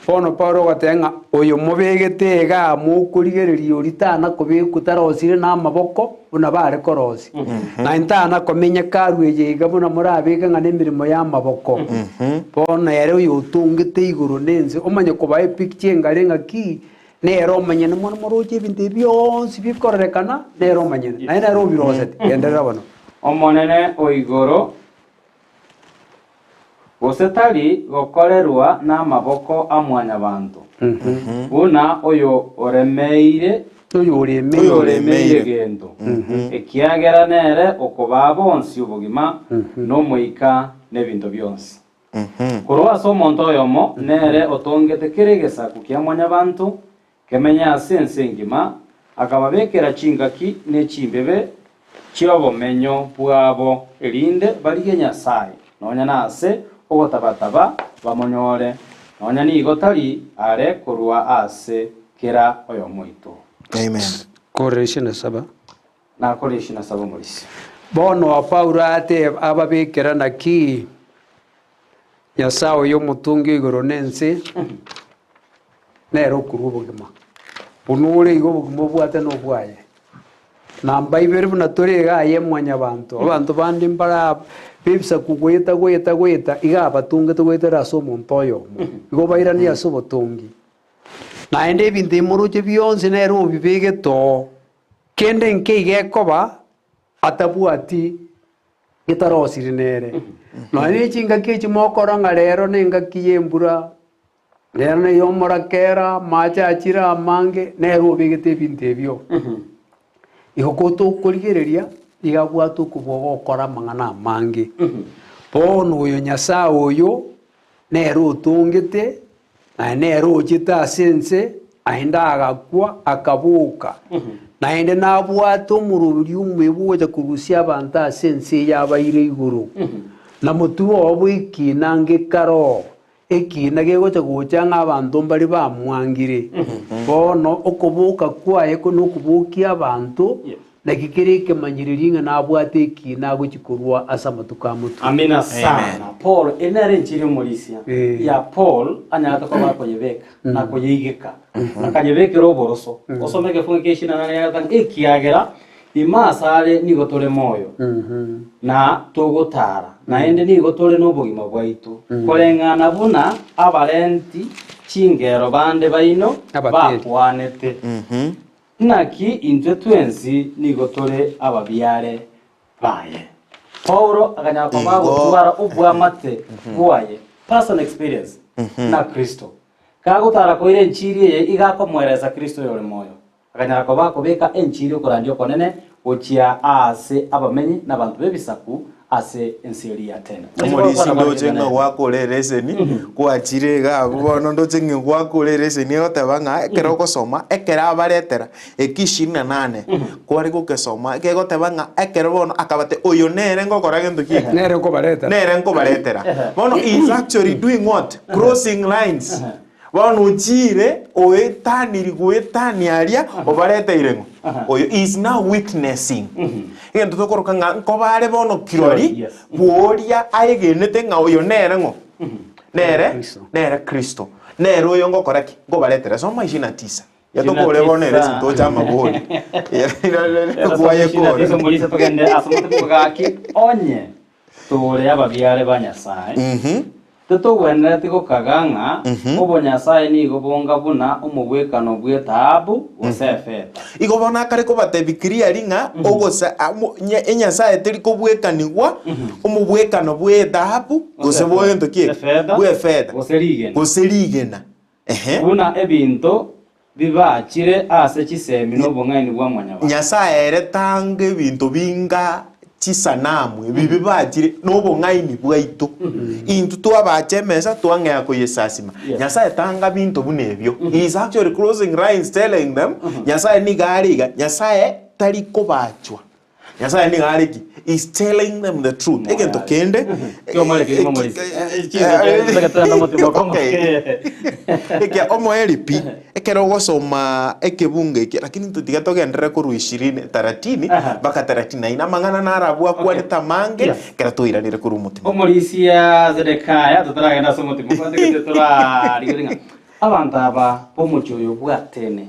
bono Paulo gatenga oyo mubegete ga mukurigererio ritana kubikutara osire na maboko buna bare korosi na intana komenya karweje gabuna murabika ngane mirimo ya maboko bono yero yotungite iguru nenze omanye kubaye picture ngarenga ki nero manye no muroje binte byonsi bikorekana nero manye na nero birose endera bono omonene oigoro Gosetari gokorerwa n'amaboko amwanya bantu. Una oyo oremeire gendo. Ekiagera nere okobabonsi ubugima no muika nebintu byonsi. Kurwa so monto yomo nere otongete kiregesa kukia mwanya bantu kemenya sense ngima akababekera chingaki ne chimbebe chirobo menyo bwabo elinde barige Nyasaye. Nonya nase ogotabataba bamonyore nonya ni igotari are kurwa ase kera oyo moito. Amen. Correction saba Na correction saba morisi bono Paulo ate ababekera naki Nyasaye yo mutungi igoro nense nero kurubugima bunure igo bugimo bwate no bwaye namba ibere buna torega aye mwanya abantu bandi mbara bibsa kugweta iga batunge tugwetera asomo mpoyo igo baira ni asobo tungi naende ebintu imuruche byonse nero bibege to kende nke igekoba atabwati gitarosiri nere none chinga kichi mokora nga rero nenga kiyembura rero ne yomora kera macha achira amange nero bigete ebintu ebyo ihokoto kurigereria igabwatu kubogo okora mangana amange bono uyo nyasa uyo nero utungite na nero uchita sense ahinda agakwa akabuka naende nabwatu murubiri umwe bwoja kurusia banta sense yabaire iguru na mutuo obwiki nange karo ekina gegocha gochanga abantu mbari bamwangire bono okubuka kwaye ko nokubukia abantu nakikirike manyiriringa nabwate ekina gochikurwa asa matuka mutu amina sana Paul enare nchiri mulisia ya Paul anyaka kwa konyebeka na konyigeka akanyebeka roboroso osomeke funke shina nane yatan ekiagera imasare nigotore moyo na togotara naende nigotore nobugima bwaitu kolengana buna abalenti chingero bande baino bakwanete naki intwe twensi nigotore ababyare baye Paulo akanyaka bagotwara ubwamate bwaye personal experience na Kristo kagotara koire nchiri ye igakomwereza Kristo yore moyo akanyaka bakobeka enchiri korandio konene ochia ase abamenyi nabantu bebisaku ase ensiri ya tena omulisi ndoche nga gwakorereseni kwachire ga bono ndoche nga gwakorereseni otebanga ekero okosoma ekera abaretera Kisii na 8 kwari gukesoma egotebanga ekero bono akabate oyo nere ngokora gento kiki nere nkobaretera bono is actually doing what crossing lines bono uchire oetaniri gwetaniaria obareteire ngo oyo is now witnessing egento tokoroka nga nkobare bono kirori bworia ayegenete nga oyo nere ngo nere Kristo nere oyo ngokora ki ngobaretera soma 29 yatokore bono ere sinto chama boni kwaye ko iso mulisa tokende asomote kugaki onye tore ababyare banyasaye tutugwenera tikukaganga ubonyasaye nigo bonga buna umubwekano bwetabu usefeta igobona kare ko batebikiria ringa ogosa enyasaye teri ko bwekanigwa umubwekano bwetabu goseboyento kie bwefeta goserigena buna ebinto bibachire ase chisemi no bong'aini bwa mwanyaba nyasaye ere tange bintu binga chisanamu bibi bachire nobo ngaini bwaitu intu twabachemesa twangea ko yesasima nyasaye tanga bintu bunebyo he is actually closing lines telling them nyasaye ni gariga nyasaye tari ko bachwa nyasaye ni gariki is telling them the truth egento kende ekia omo elipi ekero gosoma ekebunge eki lakini tutiga togendere ko 20 baka 39 mangana narabwa kwa tamange kera tuiranire ko rumutima omolisia zedekaya tutaragenda somutima kwande tura rigoringa abantu aba pomochoyo bwatene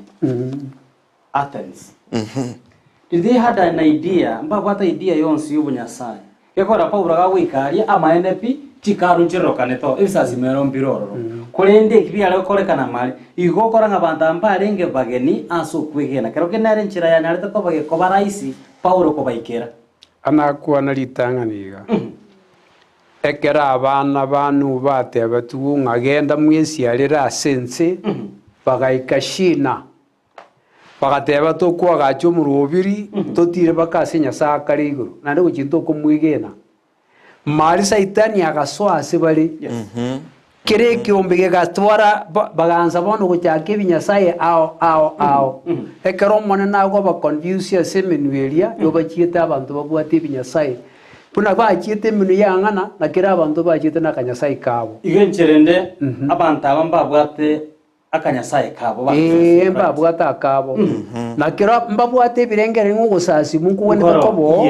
Athens did they had an idea mbabwata idea yonsi y'ubunyasaye ekora Paulo agawikaria amaenepi chikarunchiroka neto ebisazimero mbiroro kurende kibyale korekana mali igokora ng'abantu ambarenge bageni aso kwegena kero kenare nchira ya narete ko bage ko baraisi Paulo ko baikera anakuwa nalitanganiga ekera abana banu bateba tu ngagenda mwesi alira sense bagaikashina bagateba to kwa gacho murubiri totire bakasenya sakari iguru nande guchinto kumwigena mari saitani agaswa asibali kire kiombe gatwara baganza bono guchake binyasaye ao ekero mone nago ba confuse semenuelia yobachiete abantu babwate binyasaye puna bachiete minu yangana na kira abantu bachiete na kanyasaye kabo igencherende abantu abamba babwate akanyasaye kabo mbabwata kabo na kira mbabwate birengere ngugusasi mungu wone kobo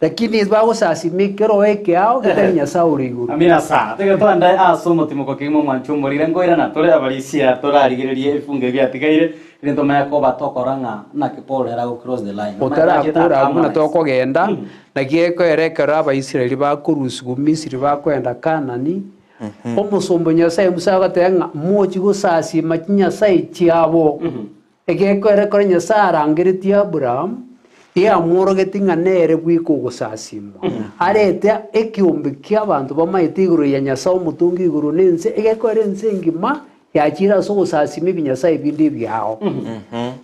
lakini bago sasimikero weke ao gitari nyasauri iguru. Amina sana tege twanda asomo timoko kimo mwanchumurire ngoira na tore abalisia torarigiririe ifunge byatigaire rento mayako batokoranga na kipolera go cross the line otarakura muna tokogenda na gieko erekera abaisiraeli bakurusu Misiri bakwenda Kanani omusombo nyasaye musaga tenga mochi gusasi machinyasai chiabo egeko erekora nyasara angiritia Abraham ya morogetinga nere gwiko gusasimwa arete ekiumbi ky'abantu bamaite iguru ya nyasaye mutungi iguru nense egeko erense ngima yachira so gusasima binyasaye bindi byao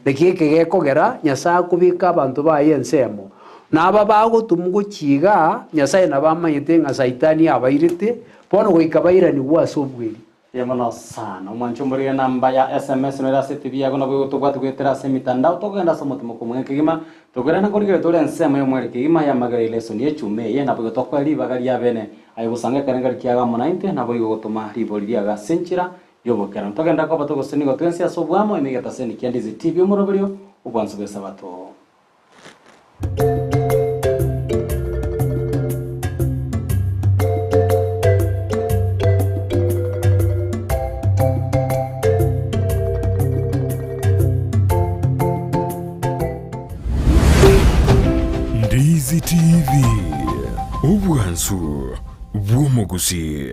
nekike gekogera nyasaye kubika abantu bayensemo naba bago tumugukiga nyasaye nabamaite nga saitani abairite bono goikabaira ni gwasobwiri yamana sana mwanchumurire namba ya SMS no raseti bya gona bwo tugwatu gwetera semitandao togenda somotimo kumwe kigima togera na korigere tore nsema yo mwere kigima ya magari lesson ye chume ye nabo tokwali bagari ya bene ayo busanga karengari kyaga munainte nabo gotuma ribori ya gasenchira yobokera togenda ko bato goseni go twensi asobwamo imigeta seni Ndizi TV umuroberio Obwansu Bw'Esabato. Ndizi TV Obwansu Gusii.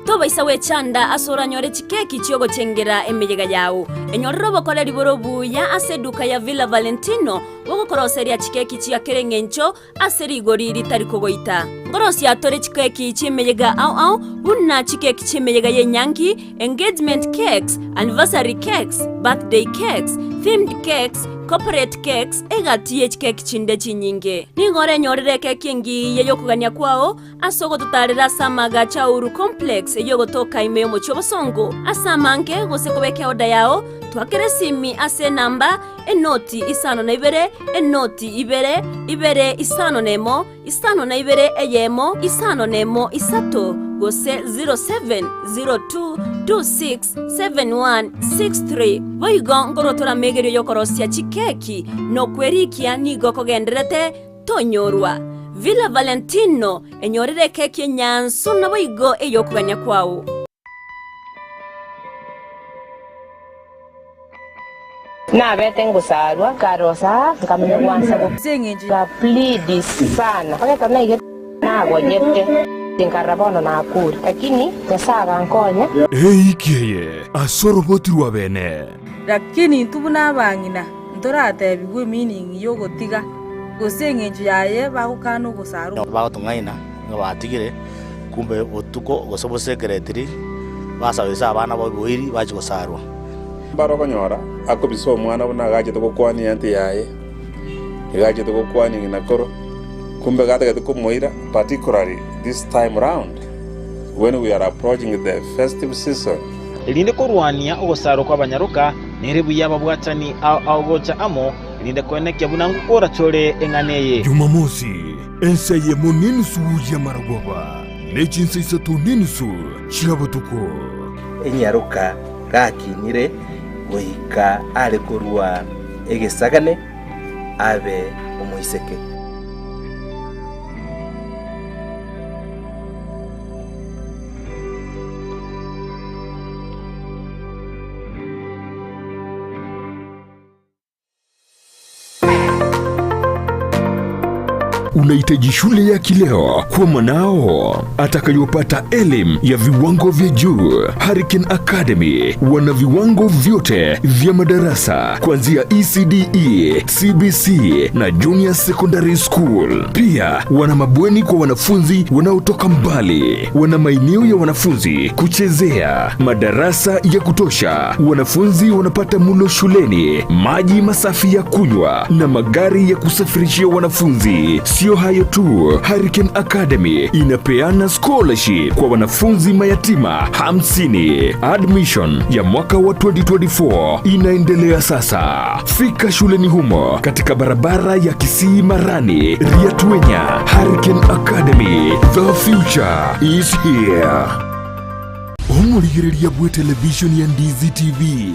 Tobaisa wechanda asora nyore chikeki chiogo chengera emeyega yao. Enyorro bokole liboro buya aseduka ya Villa Valentino wogo koroseria chikeki chia kerengencho aseri goriri tarikogoita. Ngorosi atore chikeki chimeyega au bunna chikeki chimeyega ye nyangi, engagement cakes, anniversary cakes, birthday cakes, themed cakes, corporate cakes egatiye cake chinde chinyinge ningore nyorere keki ngi yeyo kugania kwao asogo tutarira samaga cha uru complex yeyo gotoka imeyo mochobosongo asamange gosekobeke oda yao twakere simi ase namba enoti isano na ibere enoti ibere isano nemo isano na ibere eyemo isano nemo isato gose 0702267163 boigo ngorotora megerio yokorosia chikeki no kwerikia nigo kogenderete tonyorwa Villa Valentino enyorere keki nyansu na boigo eyokuganya kwao. Na bete ngusarwa karosa nkamenya kwanza kusengeje ka plead sana paka na ige na gonyete tinkarabono na akuri lakini nyasaga nkonya Keye asorobotirwa bene lakini tubuna bangina ntorate bigwe meaning yo gotiga gosengeje yaye bagukano gusaru bagotungaina ngabatigire kumbe otuko gosobo secretary basabisa abana bobuhiri baje gusarwa baro konyora akobiso omwana bona gaje to kwani ante yaye gaje to kwani nginakoro kumbe gata to moira particularly this time round when we are approaching the festive season elinde korwania ogosaro kwa banyaruka nerebu yaba bwatani au gocha amo elinde konekia bunangu kora chore enganeye Jumamosi enseye monini suya maragoba nechinse isatu ninsu chirabutuko enyaruka gakinire goika ale korwa egesagane abe omuiseke Unahitaji shule ya kileo kwa mwanao atakayopata elimu ya viwango vya juu. Hurricane Academy wana viwango vyote vya madarasa kuanzia ECDE, CBC na Junior Secondary School. Pia wana mabweni kwa wanafunzi wanaotoka mbali. Wana maeneo ya wanafunzi kuchezea, madarasa ya kutosha. Wanafunzi wanapata mlo shuleni, maji masafi ya kunywa na magari ya kusafirishia wanafunzi. Sio hayo tu, Hurricane Academy inapeana scholarship kwa wanafunzi mayatima 50. Admission ya mwaka wa 2024 inaendelea sasa. Fika shuleni humo katika barabara ya Kisii Marani, Riatwenya. Hurricane Academy, the future is here. Omurigireria bwe television ya Ndizi TV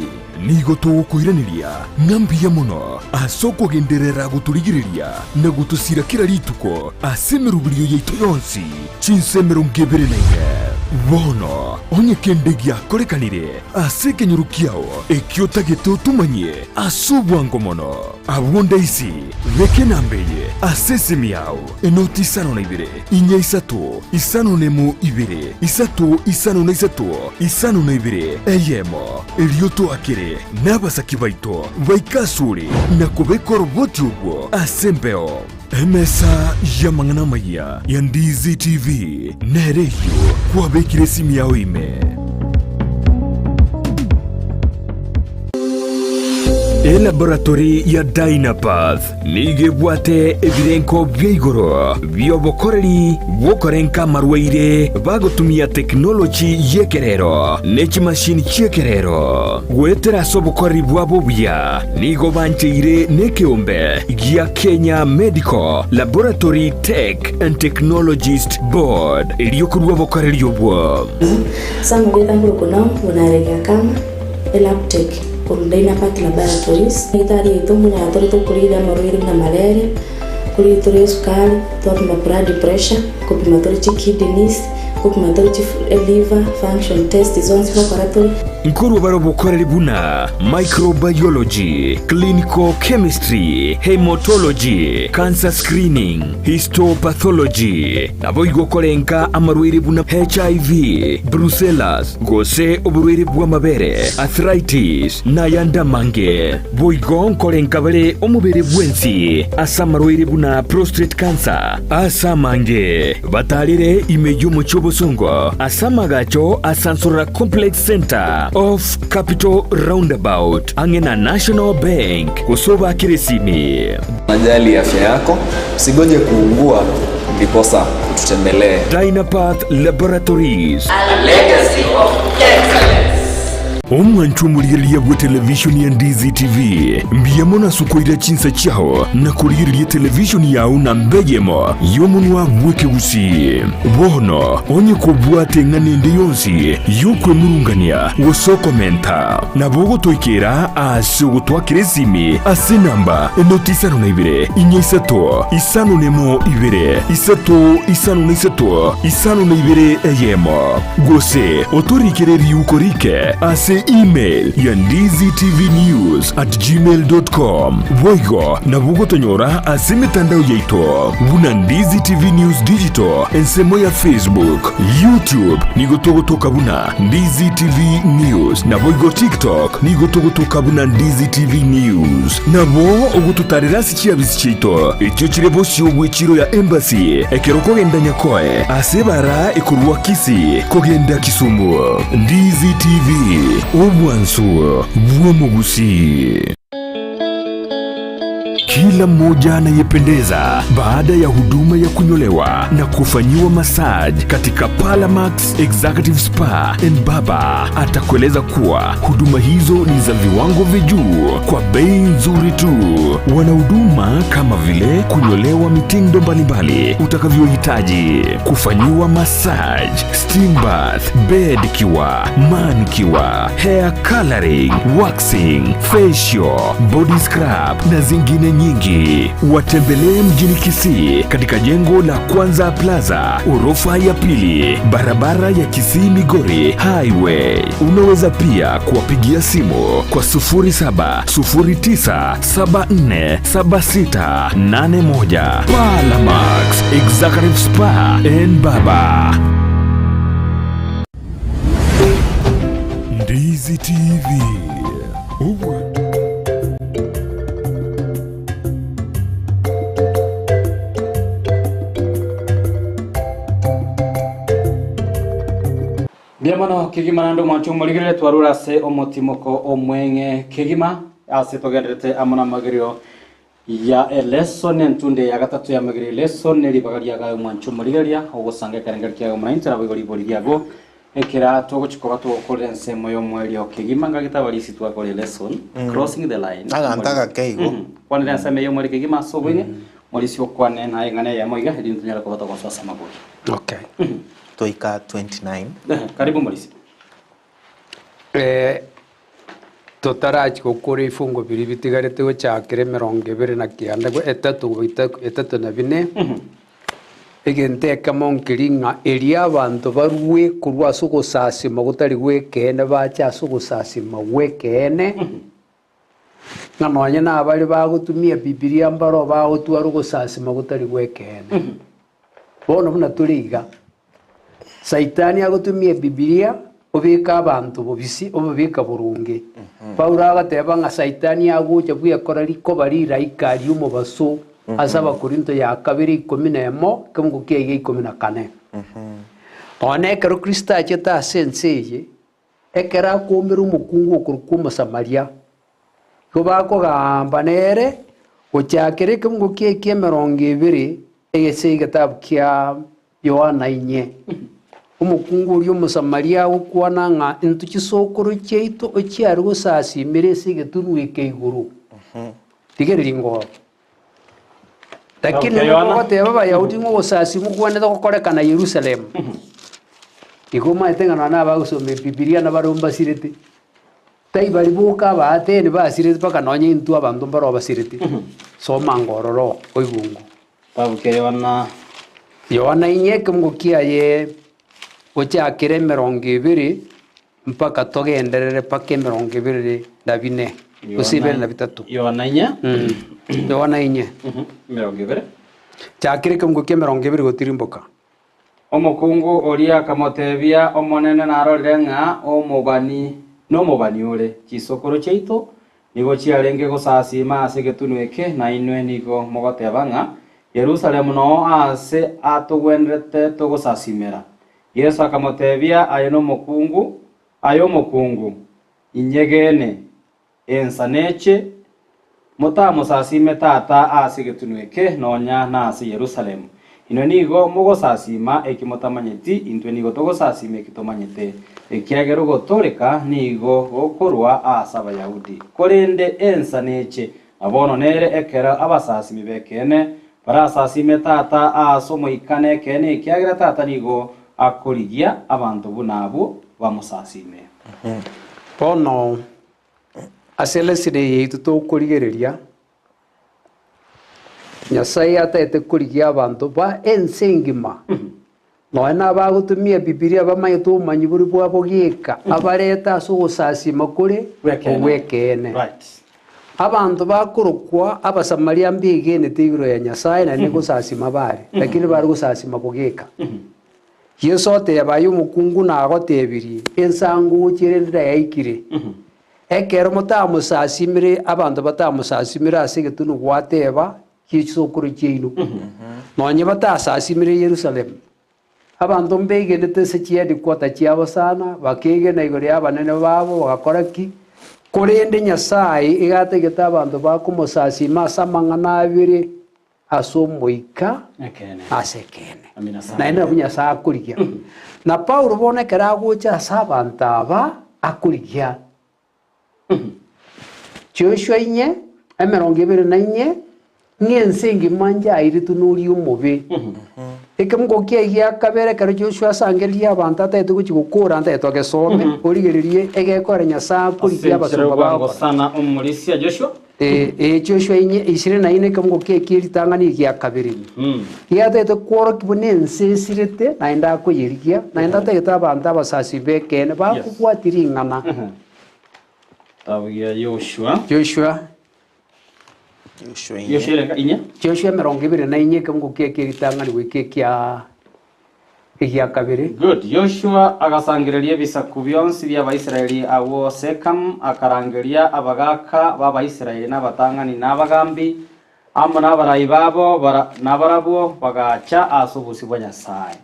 nigo tugukwiraniria ng'ambia muno asoko genderera guturigiriria na gutusira kira rituko asemerubirio yeito yonsi chinsemero ngeberenaire bono onye kende giakorekanire ase kenyuru kiao ekiotagete utumanye asubwango mono abwonda isi reke nambeye ase miao enoti isano na ibere inya isatu isano nemu ibere isatu isano na isatu isano na ibere eyemo erioto akire n'abasaki baito baikasuri na kubeko roboti ubwo asembeo emesa ya mangana maya ya Ndizi TV nereyo kwa bekire simu yao ime laboratory ya Dynapath nigebwate ebirenko byaigoro byobokoreri bokorenka marwaire bagotumia teknoloji yekerero nechimashini chekerero gwetera sobokoreri bwabo bya nigo bancheire nekeombe gia Kenya Medical Laboratory Tech and Technologist Board iliyokurwa bokoreri yobwo sangu ngambo kuna unarega kama elaptech Dynapath Laboratories itari itumunya atori tukurira marwiri na malaria kuri turi sukari tupima blood pressure kupima turi kidneys kupima turi liver function test zonse laboratory nkuru barobokoreri buna microbiology clinical chemistry hematology cancer screening histopathology nabo igokorenka amarwiri buna HIV brucellosis gose oburwiri bw'amabere arthritis na yanda mange boigon korenka bare omubere bwensi asamarwiri buna prostate cancer asamange batalire imeyo muchobosongo asamagacho asansura complex center of Capital Roundabout angena National Bank kusoba kiresimi. Najali afya yako, usigoje kuungua ndiposa ututembelee. Dynapath Laboratories, a legacy of excellence. omwanchumuliriria bwa televishoni ya Ndizi TV mbiyamona sukoira chinsa chao na kuliriria televishoni yao na mbeyemo yomunwa mweke Gusii bono onye kubwate nganende yonsi yukwe murungania wosokomenta na bogo toikera asugutwa kiresimi ase namba enoti isano na ibere inya isato isano nemo ibere isato isano na isato isano na ibere eyemo gose otorikere yukorike ase email ya ndiztvnews@gmail.com boigo na bugo tonyora ase mitandao yaito buna Ndizi TV News Digital ensemo ya Facebook YouTube nigotogotoka buna Ndizi TV News na boigo TikTok nigotogotoka buna Ndizi TV News na bo ogututarira sikia bisichito ekyo kirebo shobwe chiro ya embassy ekeroko gendanya koe ase bara ekurwa Kisii kogenda Kisumu Ndizi TV Obwansu Gusii. Kila mmoja anayependeza baada ya huduma ya kunyolewa na kufanyiwa massage katika Palamax Executive Spa and Baba atakueleza kuwa huduma hizo ni za viwango vya juu kwa bei nzuri tu. Wana huduma kama vile kunyolewa mitindo mbalimbali utakavyohitaji, kufanyiwa massage, steam bath, bed kiwa, man kiwa, hair coloring, waxing, facial, body scrub na zingine nyingi. Watembelee mjini Kisii katika jengo la Kwanza Plaza, orofa ya pili, barabara ya Kisii Migori Highway. Unaweza pia kuwapigia simu kwa 0709747681. Palamax Executive Spa and Baba. Ndizi TV. Biamano kigima nando mwanchumuligire twarura se omotimoko omwenge kigima ase togendete amona magerio ya lesson ntunde ya gatatu ya magerio lesson neri bagaria ga mwanchumuligire ogosange karengerkia omona intera bigori borigiago ekera togochikoba to kolense moyo mwerio kigima ngagitabali sitwa kole lesson crossing the line agantaka keigo kwanira same yo mweri kigima sobwine morisio kwane na engane ya moiga hedi ntunyara ko batako swasa magori okay toika 29 karibu Morisi. totarachi gukura ifungo biri bitigarite gochakire 29 etatu na bine egenteka monkiringa eria abantu barwe kurwa ase ogosasima gotari gwekene bacha ase ogosasima gwekene ng'anonya nabare bagotumia bibilia mbaro bagotwara ogosasima gotari gwekene bono buna turiga saitani agotumia bibilia obeka abantu bobisi obobeka burunge Paulo agateba ng'a saitani agocha bwekora rikoba riraika riumo baso asaba Korinto ya 2:11 kemungu kiege 14 one ekero Kristo acheta asenseye ekera akomera omokungu okorukuma Samaria ko bakogamba nere gochakere kemungu kiege 20 egese igatabu kia Yohana 4 omokungu ori omusamaria gokwana ng'a into chisokoro chiaito ochiari gosasimira ase egetunweke iguru tigereri ngoro lakini goteba bayahudi ng'ogosasimu kwanete gokorekana Yerusalemu igo maete ng'ana nabagosoma bibilia nabarombasirete taibari boka baatene basirete mpaka nonya into abanto mbaro basirete soma ngororo oibungu tabuke Yohana 4 kemungu kiaye gochakire 20 mpaka togenderere pake 24 gusibere na bitatu Yohana 4 Yohana 4 20 chakire kemungu kia 20 gotirimboka omokungu oria akamotebia omonene narorire ng'a omobani ore chisokoro chiaito nigo chiarenge gosasima ase getunweke na inwe nigo mogoteba ng'a Yerusalemu no ase atogwenderete togosasimera Yesu akamotebia ayo mokungu inyegene ensaneche motamusasime tata ase getunweke nonya na ase Yerusalemu ino nigo mogosasima ekimotamanyeti intwe nigo togosasima ekitomanyete ekiagero gotoreka nigo gokorwa ase abayahudi korende ensaneche abono nere ekera abasasimi bekene barasasime tata ase omoikane ekene ekiagera tata nigo akorigia abantu bunabo bamusasime bono aselesire yeitu tokorigereria Nyasaye atete kurigia abantu ba ensengima noe nabagotumia bibilia bamanye tomanyi buri bwabo gieka abareta ase ogosasima kore ogwekene abantu bakorokwa abasamaria mbegenete igoro ya Nyasaye na negosasima bare lakini bari gosasima bogeka Yesu oteba y'omokungu nagotebirie ensango chirendera yaikire ekero motamusasimire abantu batamusasimire ase getunu gwateba kisokoro chiino nonye batasasimire Yerusalemu abantu mbegenete se chiedi kwata chiabo sana bakegena igoro ya banene babo bagakora ki korende Nyasaye igategeta abantu bakumusasima samang'ana abire asomoika asekene na ina bunya sa akurigia na Paulo bonekera agocha sabanta aba akurigia Joshua 4:24 ngensengi manja iritu nuri umubi ekemugo kiagia kabere kare Joshua sangeria abantu atete guchigukura ntete ogesome origererie egekora Nyasaye kurigia basomba babo sana umulisia Joshua Joshua 4:24 kemugo kiritangani kia kabiri yatete kworo kibunense sirete na enda kuyirigia na enda tegeta abantu abasasi bekene bakugwatiri ng'ana tabuya Joshua 24 kemugo kiritangani wikikia igia kabiri good Joshua agasangireria bisaku byonsi bya Abaisiraeli awo Sekam akarangeria abagaka b'Abaisiraeli n'abatangani n'abagambi amo n'abarayi babo n'abarabo bagacha asubusi bwa Nyasaye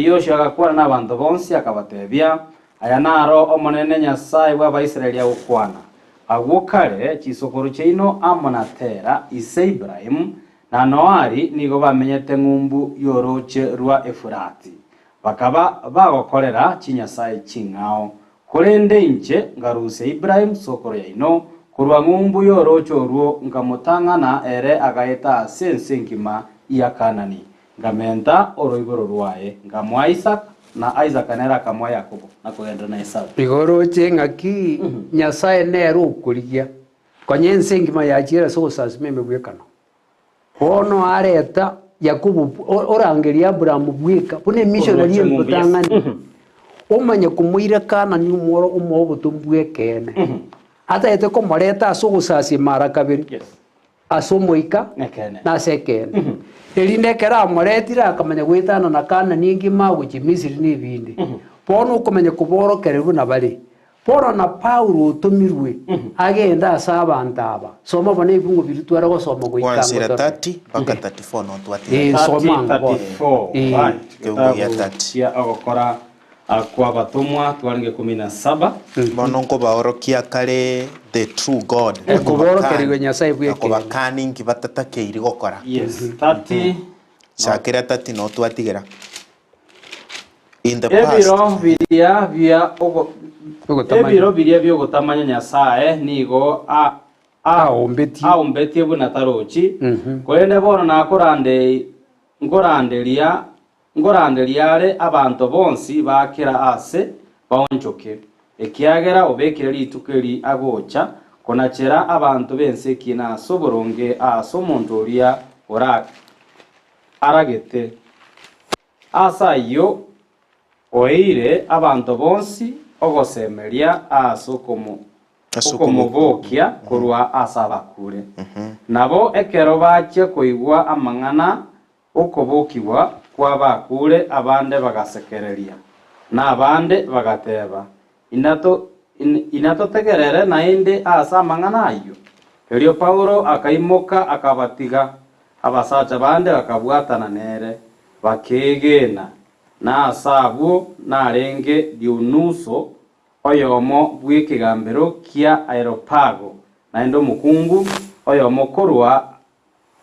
Joshua agakwana n'abantu bonsi akabatebia aya naro omonene Nyasaye w'Abaisiraeli agukwana agukare chisokoro cheino amo na Tera ise Ibrahim na Noari nigo bamenyete ng'umbu yoroche rwa Efurati bakaba bagokorera chinyasaye ching'ao kurende inche ngaruse Ibrahim sokoro yaino kurwa ng'umbu yorocho ruo ngamutang'ana ere agaeta sensengima iya Kanani ngamenta oroigoro rwae ngamwa Isaac na Isaac anera kamwa Yakobo na kugenda na Esau igoro cheng'aki nyasaye nero ukurigia konye nsengima yachira so sasime gwekana bono areta Yakobo orangeria Abraham bwika bune missionary mbutangani omanye kumuira kana ni umoro umobutumbwekene ata ete ko mareta so gusasi mara kabiri asomoika na sekene elinde kera moretira akamanya gwitana na kana ningi maguchi Misiri ni bindi bono ukomenya kuborokereru na bari Poro na Paulo tumirwe agenda asaba ntaba soma bone ibungo biritwara gosoma go ikango 30 mpaka 34 no twati soma 34 right ya 30 ya agokora kwa batumwa twaringe 17 bono ngo baorokia kare the true god kuborokerwe nyasaye bweke ko bakani ngi batatakeiri gokora yes 30 shakira 30 no twatigera in the past ebiro biria byo gutamanya nyasaye nigo ombetie buna tarochi korende bono na ngoranderia abantu bonsi bakira ase baonchoke ekiagera obekera litukeri agocha konachera abantu bense kina soboronge aso muntu oria ora aragete asa yo oire abantu bonsi ogosemeria aso como bokia kurwa asabakure nabo ekero bache koigwa amang'ana okobokiwa kwa bakure abande bagasekereria na abande bagateba inato tegerere na inde asa amang'ana ayo erio Paulo akaimoka akabatiga abasacha bande bakabwatana nere bakegena na asabu na renge diunuso oyomo bw'ikigambiro kia Aeropago na endo mukungu oyomo korwa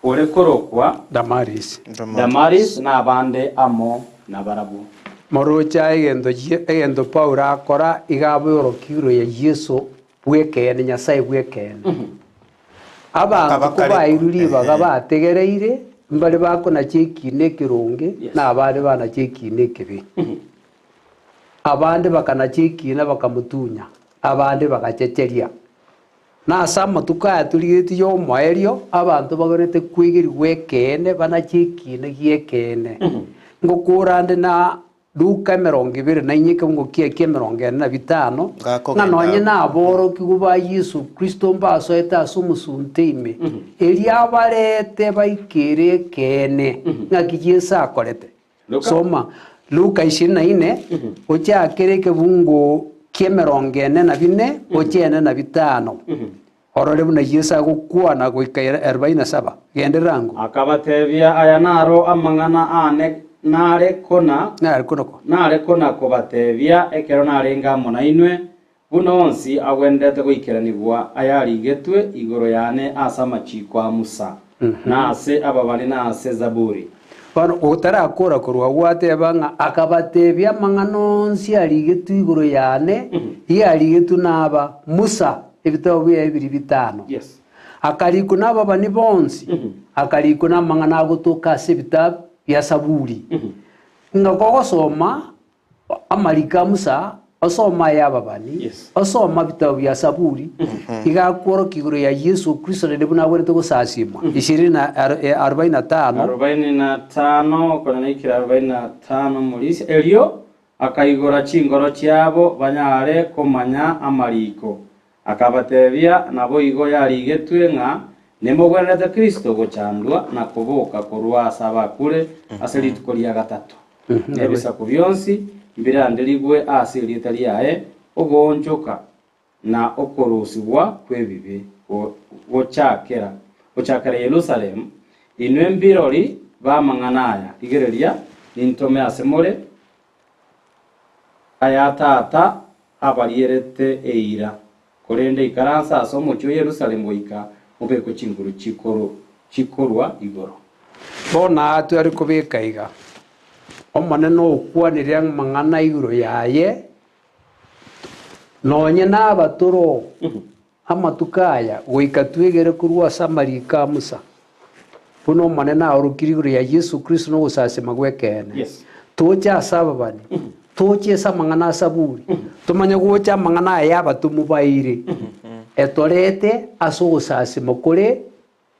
ore korokwa Damaris na abande amo na barabu morocha egendo Paulo akora igaboro kiro ya Yesu bwekene nyasaye bwekene abantu kubairuri bagabategereire mbale bako na chekine kirunge na abande bana chekine kibi abande bakana chekine bakamutunya abande bagachecheria na sama tukaya tuliriti yo moerio abantu bagorete kwigiri wekene bana chekine giekene ngokurande na Luka 22 na inyike ngokie 45 nonye na aboro kiguba Yesu Kristo mbaso eta sumusunteime elia barete baikire kene ngakijesa akorete soma Luka 24 ocha kereke bungo 44 ochene na 5 orore buna Yesu agukwana goika 47 genderango akabatebia aya naro amang'ana ane nare kona kobatebia ekero narenga monainwe bunonsi agwendete goikeranibwa ayarigetwe igoro yane asa machiko a Musa na ase ababali na ase Zaburi bano utarakora kurwa gwate banga akabatebia mang'anonsi arigetwe igoro yane yarigetwe naba Musa ebitabo bya 2:5 yes akariku naba bani bonsi akariku na mang'ana agotoka ase bitabo ya Saburi ngako soma amarika Musa osoma ya babani osoma bitabo ya Saburi igakoro kiguru ya Yesu Kristo ne buna wore to sasima 45 kona nikira 45 mulisi elio akaigora chingoro cyabo banyare komanya amariko akabatebia nabo igo yarigetwe nga nemogwerete Kristo gochandwa na kuboka kurwa sabakure aselitukoria gatatu ebisa kubyonsi mbirandirigwe asilitali yae ogonjoka na okorusibwa kwebibe gochakera Yerusalem inwe mbirori bamang'anaya igereria nintome asemore ayatata abarierete eira korende ikaransa asomocho Yerusalem goika ubeko chinguru chikorwa igoro bona atu ari kubeka iga omane no ukwanire mang'ana iguro yaye nonye nabatoro amatukaya goika twegere kurwa samarika Musa puno mane na orukiri iguro ya Yesu Kristo no gusase magwekene yes tocha asaba bani tochesa mang'ana saburi tumanye gocha mang'ana yaba tumubaire etorete asogosasi mokore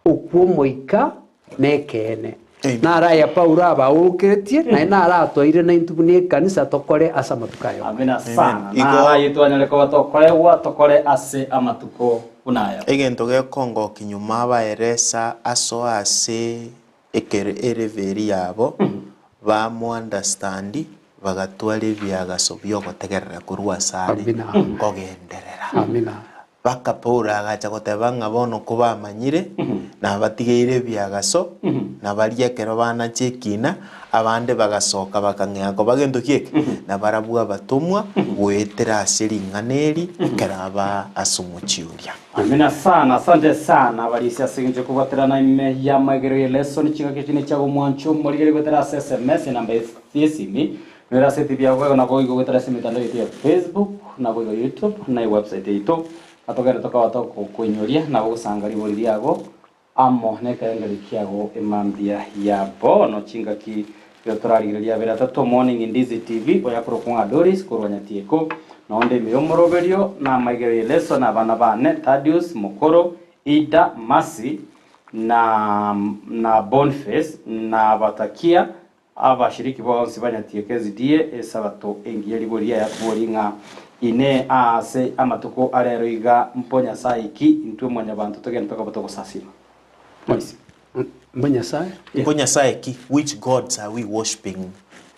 okwomoika nekene nara ya Paulo abaũketie na nara atwaire na intubune kanisa tokore asa matukayo amina sana na yitwanyore ko tokore wa tokore ase amatuko unayo egento ge kongo kinyuma baeresa aso ase ereveri yabo bamu understandi bagatwara ebyagaso byogotegerera kurwa sare kogenderera amina baka Paulo agacha goteba ng'a bono ko bamanyire na batigeire byagaso na bariekero bana chekina abande bagasoka bakang'ea ko bagendo kieke na barabua batumwa gwetera asiring'aneri keraba asumuchiuria. Amina sana, asante sana balisia sinje kubaterana ime ya Amaegerio lesson chiga kitini chago mwancho morigere gotera SMS namba esimi nera seti bya gwe na boigo gotera simitando ya Facebook na boigo YouTube na website ito atogera toka kuinyoria na gusanga ribori yago amo nekengeri kiago emambia ya bono chinga ki yotorarigiria bera tato morning in Ndizi TV oyakoro kwa Doris kurwanya tieko na onde miyomoroberio na Amaegerio lesson abana bane Thaddeus Mokoro Ida Masi na Boniface na batakia abashiriki bonse banyatiekezi die esabato engiyeri boria ya boringa ine ase amatuko arero iga mponya saiki intwe mwanya bantu togenda tokabotoko sasima mponya sai mponya saiki which gods are we worshiping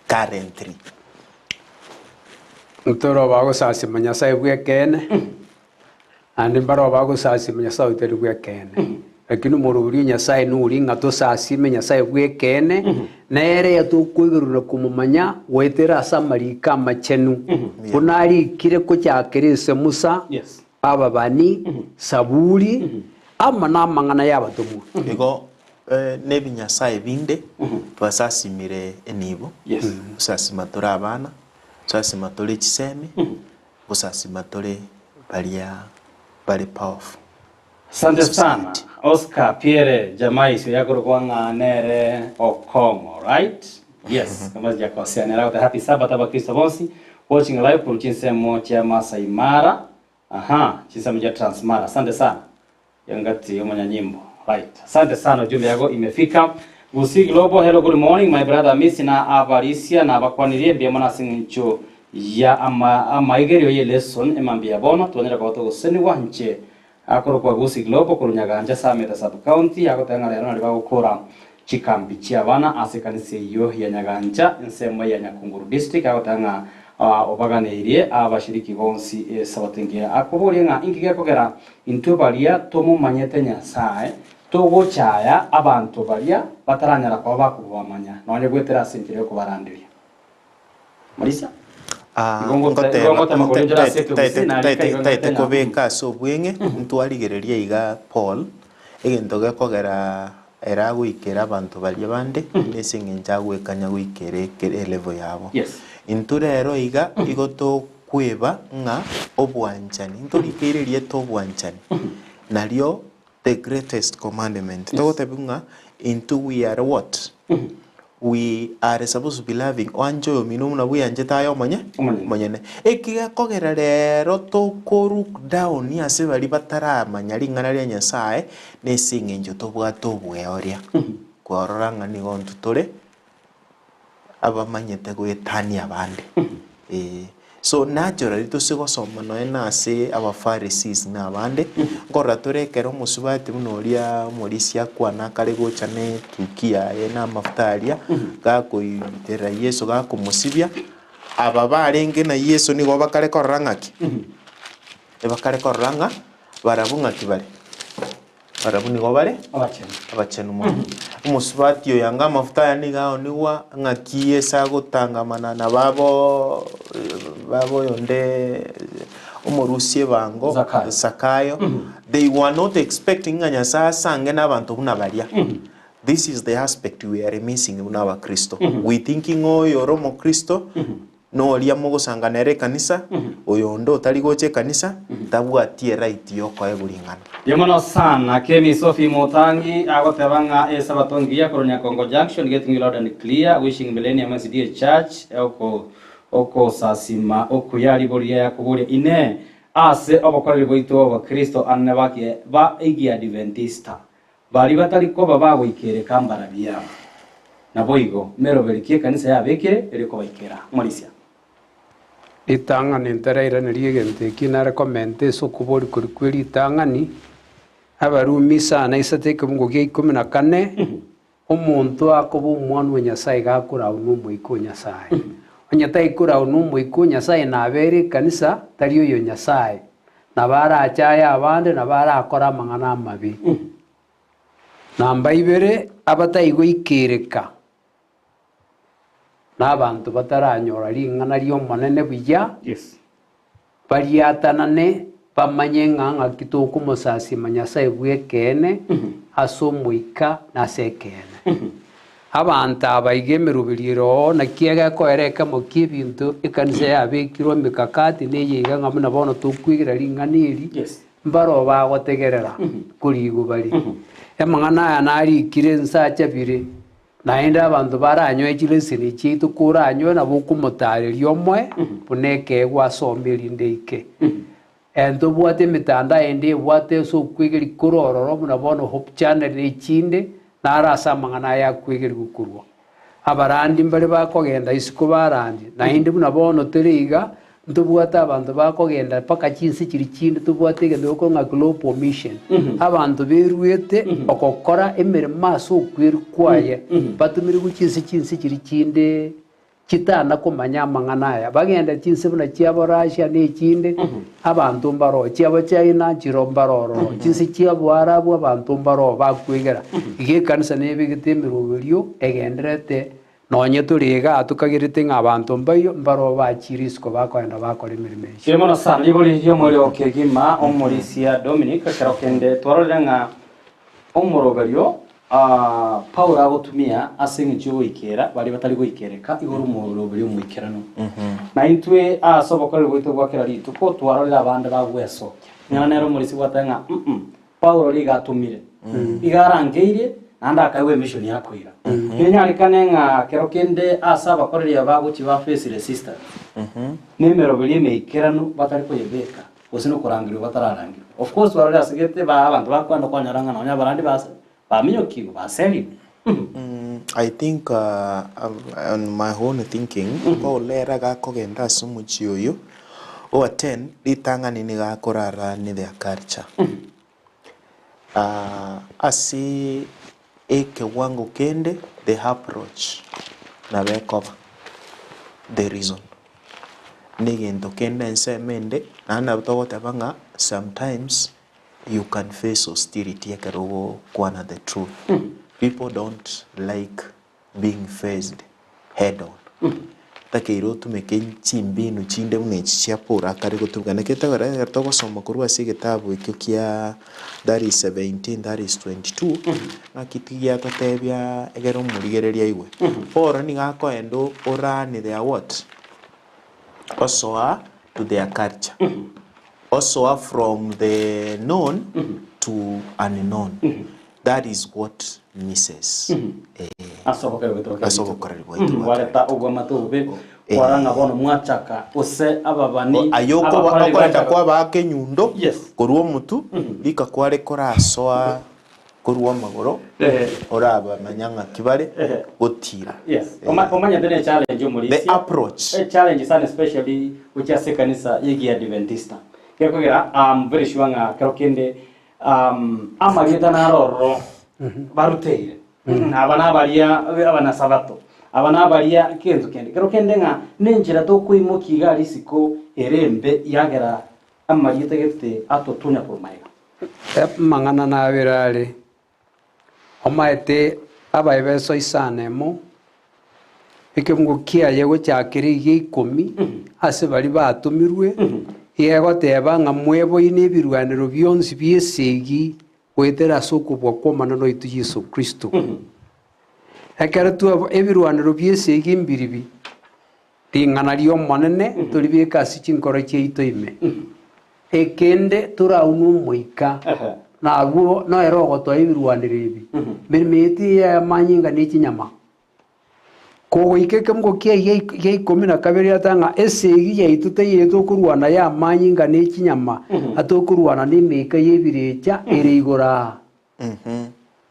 currently ntoro bago sasima nyasai bwekene andi baro bago sasima nyasai teri bwekene lakini moruri nyasai nuri ngato sasime nyasai bwekene nere yatukwigurura kumumanya wetera samarika machenu kunari kire ko cyakerese Musa aba bani saburi ama namangana yabatumu ego nebi nyasai binde twasasimire enibo usasima tora abana usasima tore chisemi usasima tore bali powerful. Asante sana Oscar Pierre Jamai sio yako kwa nganere Okomo, right? Yes, kama ya kwa siana happy Sabbath aba Kristo bonsi watching live from Chinsemo cha Masai Mara. Aha, Chinsemo cha Transmara. Asante sana. Yangati yomanya nyimbo. Right. Asante sana ujumbe yako imefika. Gusii Global, hello good morning my brother Miss na Avarisia na bakwanirie bia mwana sincho ya Amaegerio ye lesson emambia bono tuonera kwa to seni wanche akoro kwa Gusii Global kurunyaganja Sameta sub county akotanga lero nali bagukora chikambi chia bana asekanise yo ya Nyaganja nsemo ya Nyakunguru district akotanga obaganirie abashiriki bonsi sabatengia akobori nga ingiga kogera into baria tomo manyete Nyasaye togo chaya abantu baria bataranyara kwa bakubamanya none gwetera sentire ko barandiria Marisa taite kobeka so bwenge ntwarigereria iga Paul egento gekogera era gwikera abantu baria bande nesingenja gwekanya gwikere level yabo inturero iga igoto kweba nga obwanchani ntorikererie to obwanchani naryo the greatest commandment togotebunga into we are what we are supposed to be loving wanjo mino na we anje tayo manyene ekiga kogera rero to koruk down ya se bari batara manyari ngana ria Nyasaye nesingenjo to bwato bweoria kwororanga ni gontu tore abamanyete gwetania bande so naturally to sigo soma no enase aba Pharisees na bande ngora torekero musubati munoria morisia kwana kare gocha ne tukia ena maftaria gakoitera Yesu gakomusibia aba barenge na Yesu nigo bakare korangaki bakare koranga barabunga kibare barabuni go bare abachenu mo umusubati yo yanga mafuta ni gao niwa ngakie sa gutangamana na babo yonde umurusie bango Zakayo they were not expecting Nyasaye sange n'abantu bunabaria. This is the aspect we are missing in our Kristo. We thinking oyo romo Kristo no lia mogo sanganere kanisa oyo ndo tali goche kanisa tabwatie right yo kwa ebulingana yemono sana Kemi Sophie Motangi agotebanga esabatongia koronya Congo Junction getting loud and clear wishing millennium SDA church eko oko sasima oko yali boria yakubure ine ase obokoreri boito wa Kristo anne bake ba igi adventista bali batali ko baba boikere kambara bia na boigo mero berikie kanisa ya bekere eriko baikera molisia itangani ntereire neriegente kina recommend so kubori kurikweri itangani abarumi sana isateke mungu ge 14 omuntu akobu umwana wa Nyasaye gakura unumwe iko Nyasaye onyata ikura unumwe iko Nyasaye na bere kanisa tari uyo Nyasaye na bara achaya abande na bara akora mangana mabi namba ibere abatayigo ikereka n'abantu bataranyora ringana ryo monene buya bariatanane bamanye nganga kitoko musasi Nyasaye bwekene asumuika na sekene abantu abaigemerubiriro na kiega koereka mu kibintu ikanise yabekirwo mikakati neyiga ngamuna bono tukwigira ringaniri mbaro bagotegerera kurigo bari emangana ya nari kirensa chabire naenda abantu baranywe chilesini chitu kuranywe na bukumutare lyomwe buneke gwasomeri ndeike ento bwate mitanda ende bwate so kwigiri kurororo muna bono hope channel ni chinde narasa mangana ya kwigiri gukurwa abarandi mbere bakogenda isiko barandi naindi muna bono teriga ntubwata abantu bakogenda paka chinsi kiri chinde tubwate gende ko nga global mission abantu beruete okokora emirima so kwirikwaye batumiri guchinsi kiri chinde kitana kumanya mangana bagenda chinsi buna chiaborasha ne chinde abantu mbaro chiabo China chirombaroro chinsi chiabo Arabu abantu mbaro bakwigera ige kanisa nebigitemirubirio egenderete nonye turiga tukagirite nk'abantu mbayo mbaro bachirisiko bakwenda bakora imirimo kirimo sana iburi yo muri okegima omurisia Dominic karokende twarora nga omorogario Paul agotumia asenga cyo ikera bari batari goikereka igoro umurogario muikerano na intwe asobokorera goito gwakera rito ko twarora abandi bagweso nyanero muri sigwatanga Paul ligatumire igarangeire nanda akaiwe mission yakwira nyarekane nga kerokende asaba korera baguchi ba face resistant nimero bili meikerano batari ko yebeka osino kurangiro batararangiro of course warora sigete ba abantu bakwanda kwanyaranga na barandi basa baminyokigo baseli I think on my own thinking ko lera ga kogenda sumuchioyo o 10 litanga nini ga korara ni their culture asi eke wangu kende the approach na be cover the reason nigendo kende nsemende na butogote banga sometimes you can face hostility akarogo kwana the truth people don't like being faced head on takiro tumeke chimbinu chinde mnechi pura kari gutugana ketagara togo soma kurwa si gitabu ikyo kia that is 17 that is 22 akitigia katebya egero murigereria iwe ora ni gako endo ora ni their what also to their culture also from the known to unknown that is what misses asobokorera goito wareta ugwa matube kwaranga bono mwachaka ose ababani ayoko bakwenda kwa bake nyundo korwo mutu bika kware korasoa korwo magoro oraba manyanga kibare gotira omanya dene challenge muri the approach challenge sana especially which is kanisa yegi adventista kekogera very sure nga kerokende amageta naroro baruteire abana baria abana sabato abana baria kenzo kende kerokende nga nenjira to kuimukiga risiko erembe yagera amageta gete atotunya kurumaiga mangana na birale omaete abaibeso isanemo ikemgukia yego cyakiri 10 ase bari batumirwe yego teba nga mwebo ine birwaniro byonsi byesegi wetera sokubwa komana no itu Yesu Kristo akara tu ebirwaniro byesegi mbiribi tingana ryo monene tulibika sichinkoro cheito ime ekende turaunu muika na aguo no erogo to ebirwaniro ibi mirmeti ya manyinga ni chinyama kogoikeke mgokia ya ikumi na kabiri atanga esegi ya itute yetu kurwana ya manyinga ne kinyama atokurwana ni meka yebirecha ere igora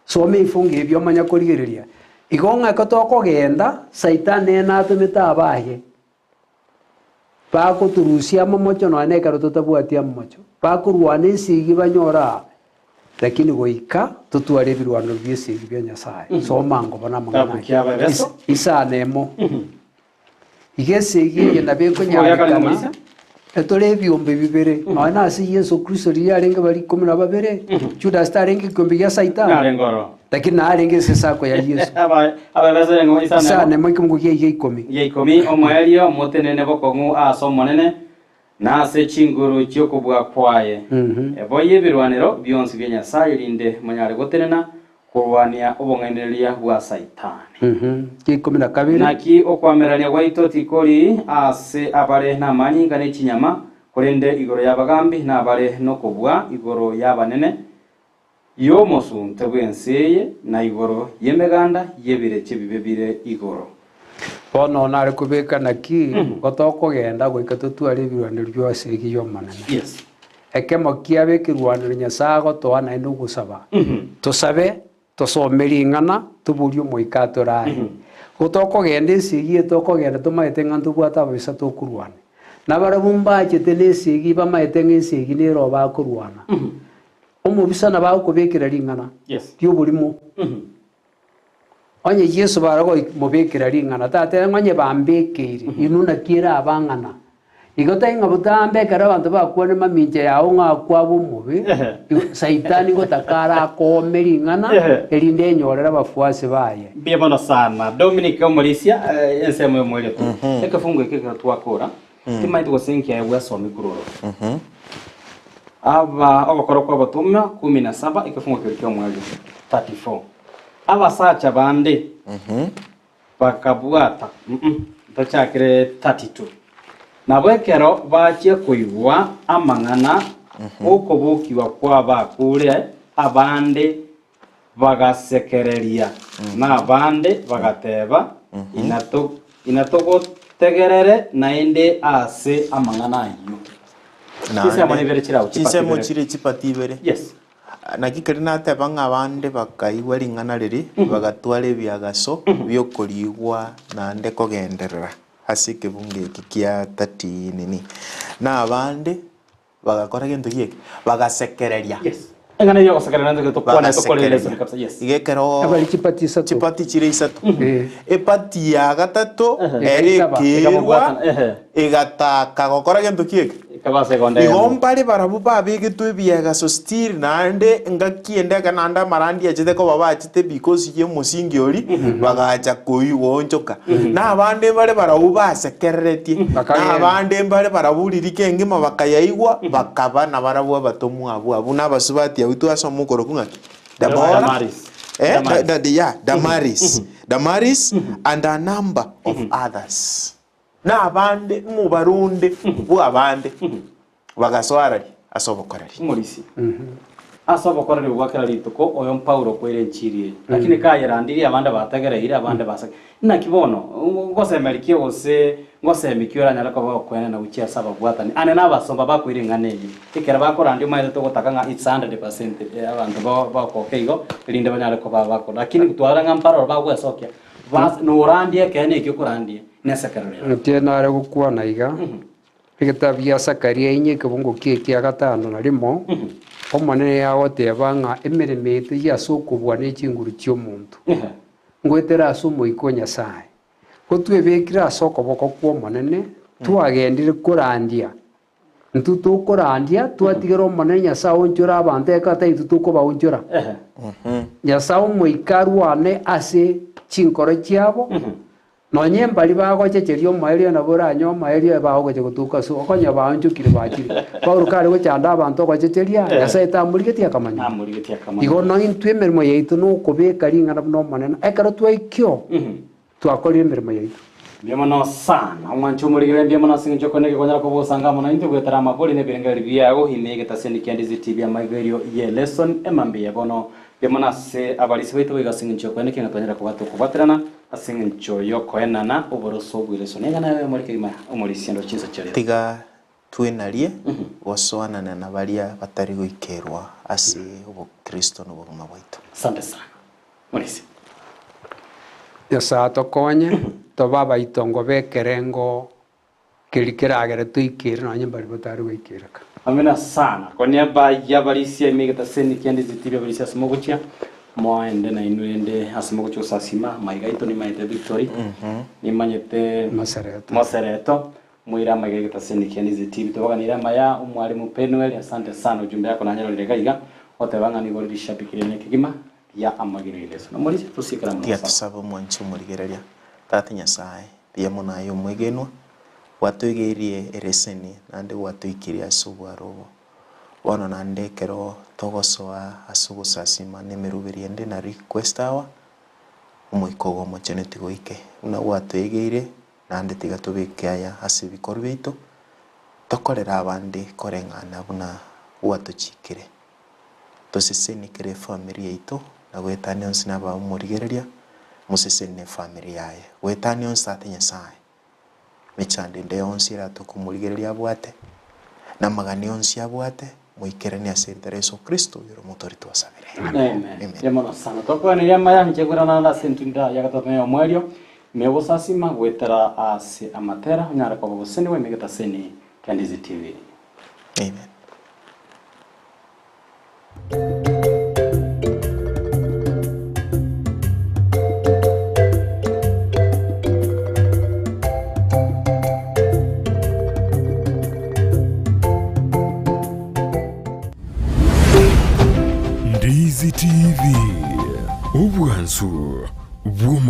so me ifunge byo manya kurigereria igonga katokogenda saitani na atumita abaye bako turusia momocho no aneka rototabwatia momocho bako rwana esegi banyora lakini goika tutware birwano byesegi bya Nyasaye so mango bana mangana isa nemo igesegi ye nabeko nyarikana etore byombe bibere mana asi Yesu Kristo yarenge bari 12 Judas tarenge kombe ya Satan lakini arenge sesako ya Yesu abalaze ngo isa nemo isa nemo ikumgo ye 10 omwelio motenene bokongu aso monene nase chinguru cyokubwa kwaye ebo yebirwaniro byonsi bya Nyasaye linde manyare gotenena kurwania ubongeneria bwa Saitani kikumi na kabiri naki okwamerania gwa itoti kori ase abare na manyinga ne kinyama kurende igoro yabagambi na abare no kubwa igoro yabanene yo mosunte bwenseye na igoro yemeganda yebireke bibebire igoro bono nare kubeka naki gotoko genda goika tutware birwaniro byo asegi yo manene ekemo kiabe kirwaniro Nyasaye gotwana ino gusaba tusabe tosomeri ngana tuburio moikato rai gotoko genda esegi etoko genda tumaite ngantu bwata bisa tokurwana nabara bumbache telesegi bamaite ngensegi nero bakurwana omubisa na bakubekera ringana byo burimo onye Yesu barago mubekera ringana tate nganye bambekere inuna kira abangana igota inga butambe kara abantu bakwane maminje yawo ngakwa bumubi Saitani gotakara komeringana elinde nyorera bafuasi baye biebona sana Dominic Omorisia ensemo yomwele tu ekafungo ekeka twakora timaiti gosenki ya weso mikuroro aba abakora kwa batumya 17 ekafungo ekeka mwele 34 abasacha bande bakabwata ndachakire 32 nabwekero bache kuigwa amang'ana okubukiwa kwa bakure abande bagasekereria na abande bagateba inatogotegerere naende ase amang'ana ayo kisemo chire chipatibere nakikari nateba ng'abande bakaigwa ring'ana riri bagatwara ebiagaso byokorigwa nande kogenderera ase ekebunga eki kia 30 nini na abande bagakora gento gieke bagasekereria engana yo gosekereria nzo tokwana tokoreleza kabisa igekero abali chipati chire isatu epati ya gatatu erikirwa igataka gokora gento gieke igombare barabu babigitwe biagaso still nande ngakiende kananda marandi achite ko babachite because ye musingi ori bagacha kuiwonchoka na abande bare barabu basekereretie na abande bare barabu ririke ngima bakayaigwa bakaba na barabu abatomu abu na basubati awitu asomukoro kungaki Damaris and a number of others na abande mu barunde bu abande bagaswara asobokorari umurisi asobokorari bwakara lituko oyo Paulo kwere nchiri lakini kayerandiri abande batagereire abande basaka na kibono ngosemerikio ose ngosemikio nyara ko bakwene na uchi asaba bwatani ane nabasomba bakwire nganeje ikera bakorandi umaire to gotaka nga 100% abantu bakokeigo linde banyara ko babako lakini kutwara ngamparo bagwesokia bas no randie kene ikyo kurandie nesekerere tiena are gukwana iga igitabi Sakaria inye kibungo kia gatano na rimo omonene yago tebanga emeremete yasokubwa n'ekinguru cy'omuntu ngwetera asumo iko Nyasaye kotwebekira asokoboko kwa omonene twagendire kurandia ntutukurandia twatigera omonene Nyasaye onchora abantu ekata itutuko onchora Nyasaye omoikarwane ase chinkoro cyabo nonye mbali bagochecheria omaerio na boranyo omaerio bagoche gutuka so okonya banjukire bakire Paulo kare gochanda abantu gochecheria Nyasaye tamurigetie akamanya igo no intwe emerimo yaitu no kubeka ring'ana no manene ekero twaikio twakora emerimo yaitu Biamana sana umwancho muligire biamana sinjo koneke kwanyara ko bosanga mona into gwetara maboli ne birengari biyago hinege taseni kandi Ndizi Amaegerio ye lesson emambe yabono biamana se abalisi baitu bigasinjo koneke ngatanyara ko bato kubaterana asinjo yoko enana uboroso bwileso nenga nawe muri kirima umulisi ndo chinsa cyari tiga twenarie goswana na baria batari guikerwa ase ubo Kristo no buguma bwaitu. Asante sana mulisi yasa tokonye to baba itongo bekerengo kirikiragere tuikire no nyamba ribotari wikiraka. Amina sana kwa niaba ya balisi emigeta seni kandi Ndizi balisi asimogochia moende na inuende asimogocho sasima maigaito ni maite victory ni manyete masereto mwira magegeta seni kandi Ndizi tobaganira maya umwalimu Penuel. Asante sana ujumbe yako na nyalo ligaiga otebanga ni gori shabikire ne kigima ya Amaegerio leso no muri tusikira mu ya tusaba mwancho murigereria tata Nyasaye pia mona yo mwegenwa watuigerie ereseni nande watuikiria asubu arobo wana nande kero togosoa asubu sasima nemerubirie ndi na request awa umuikogo moceneti goike una watuigeire nande tiga tubike aya asibikorwa bitu tokorera abandi korengana buna watuchikire toseseni kire family yitu na gwetani onsi naba umurigereria museseni family yaye gwetani onsi ate Nyasaye michande nde onsi rato kumurigereria bwate na magani onsi abwate muikereni asirtere Yesu Kristo yoro motorito asabire. Amen. Yamana sana toko ni yamaya nchegurana na sentunda yakatome omwerio mebosasima gwetera ase amatera nyara kwa boseni we megeta seni kandi Ndizi. Amen. Ndizi TV Obwansu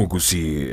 Gusii.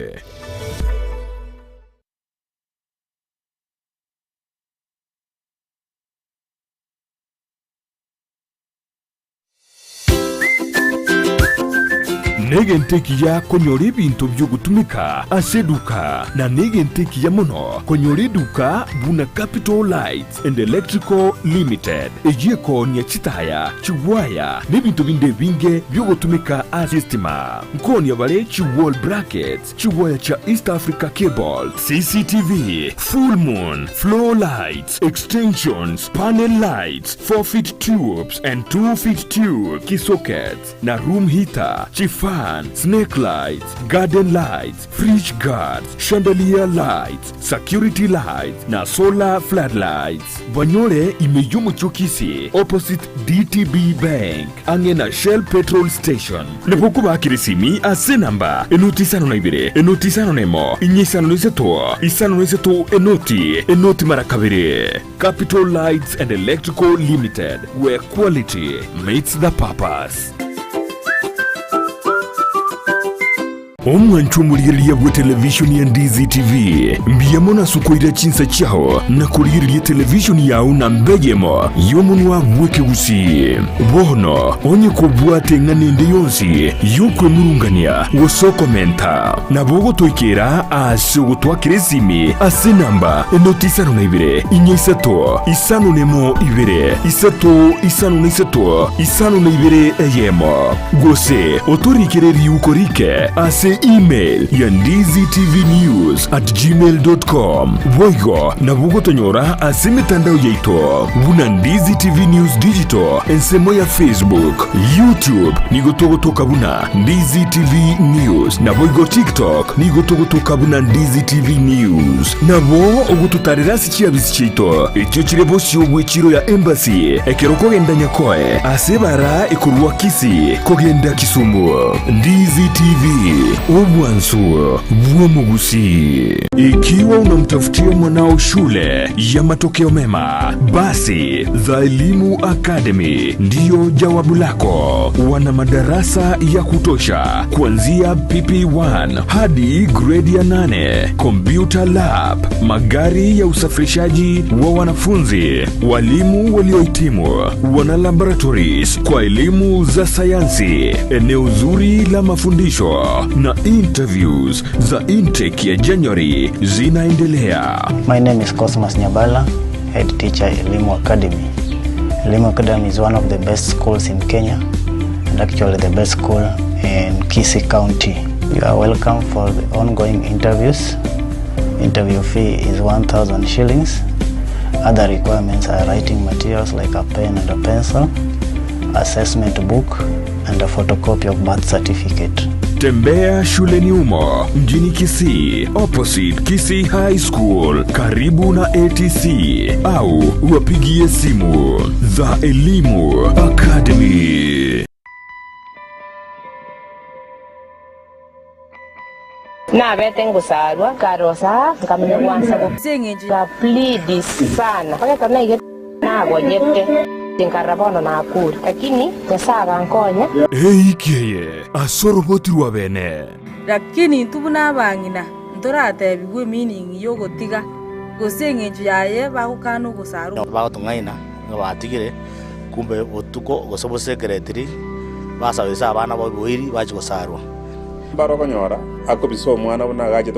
Negenteki ya konyori bintu byo gutumika aseduka na negenteki ya mono konyori duka buna Capital Lights and Electrical Limited ejeko ni chitaya chiwaya nebintu binde binge byo gutumika asistima nkoni abale chiwall brackets chiwaya cha East Africa Cable CCTV full moon floor lights extensions panel lights 4-feet tubes and 2-feet tube key sockets na room heater chifa snake lights, garden lights, fridge guards, chandelier lights, security lights, na solar floodlights. Banyore imejumu chukisi opposite DTB Bank, angena Shell Petrol Station. Nebukuba akirisimi ase namba enotisano na ibire, enotisano nemo, inyisano niseto, enoti marakabire. Capital Lights and Electrical Limited, where quality meets the purpose. Omwancho muligereria bwa televisioni ya Ndizi TV mbiyamona sukoira chinsa chao na kuligereria televisioni yao na mbegemo yomunwa mweke Gusii bono onye kubwate nganende yonsi yokwe murungania wosoko menta na bogo toikera asugu twakiresimi ase namba enotisano na ibire inyesato isano nemo ibire isato isano na isato isano na ibire eyemo gose otorikireri ukorike ase email ya ndiztvnews@gmail.com voigo na bugotonyora ase mitandao yaito buna Ndizi TV News Digital ensemo ya Facebook YouTube nigotogotoka buna Ndizi TV News na voigo TikTok nigotogotoka buna Ndizi TV News na bo ogututarira sikia bisichito ekyo kirebo cyobwe kiro ya embassy ekeroko genda nyakoe ase bara ikurwa Kisii kogenda Kisumu. Ndizi TV Obwansu Gusii. Ikiwa unamtafutia mwanao shule ya matokeo mema, basi The Elimu Academy ndiyo jawabu lako. Wana madarasa ya kutosha kuanzia PP1 hadi grade ya 8, computer lab, magari ya usafirishaji wa wanafunzi, walimu waliohitimu, wana laboratories kwa elimu za sayansi, eneo zuri la mafundisho na za interviews za intake ya January zinaendelea. My name is Cosmas Nyabala, head teacher at Elimu Academy. Elimu Academy is one of the best schools in Kenya and actually the best school in Kisii County. You are welcome for the ongoing interviews. Interview fee is 1,000 shillings. Other requirements are writing materials like a pen and a pencil, assessment book, and a photocopy of birth certificate. Tembea shuleni umo mjini Kisii, opposite Kisii High School, karibu na ATC, au wapigie simu za Elimu Academy. Na bete ngusarwa karosa nkamenya Obwansu Sengenji ka plead sana paka kana ige na gonyete tinkarabono na kuri lakini nyasaga nkonya Keye asorobotirwa bene lakini tubuna bangina ntorate bigwe meaning yo gotiga gosengenji yaye bagukana gusarwa bagotungaina ngabatigire kumbe utuko gosobo secretary basabisa abana bo bwiri baje gusarwa Baro konyora ako biso mwana bona gaje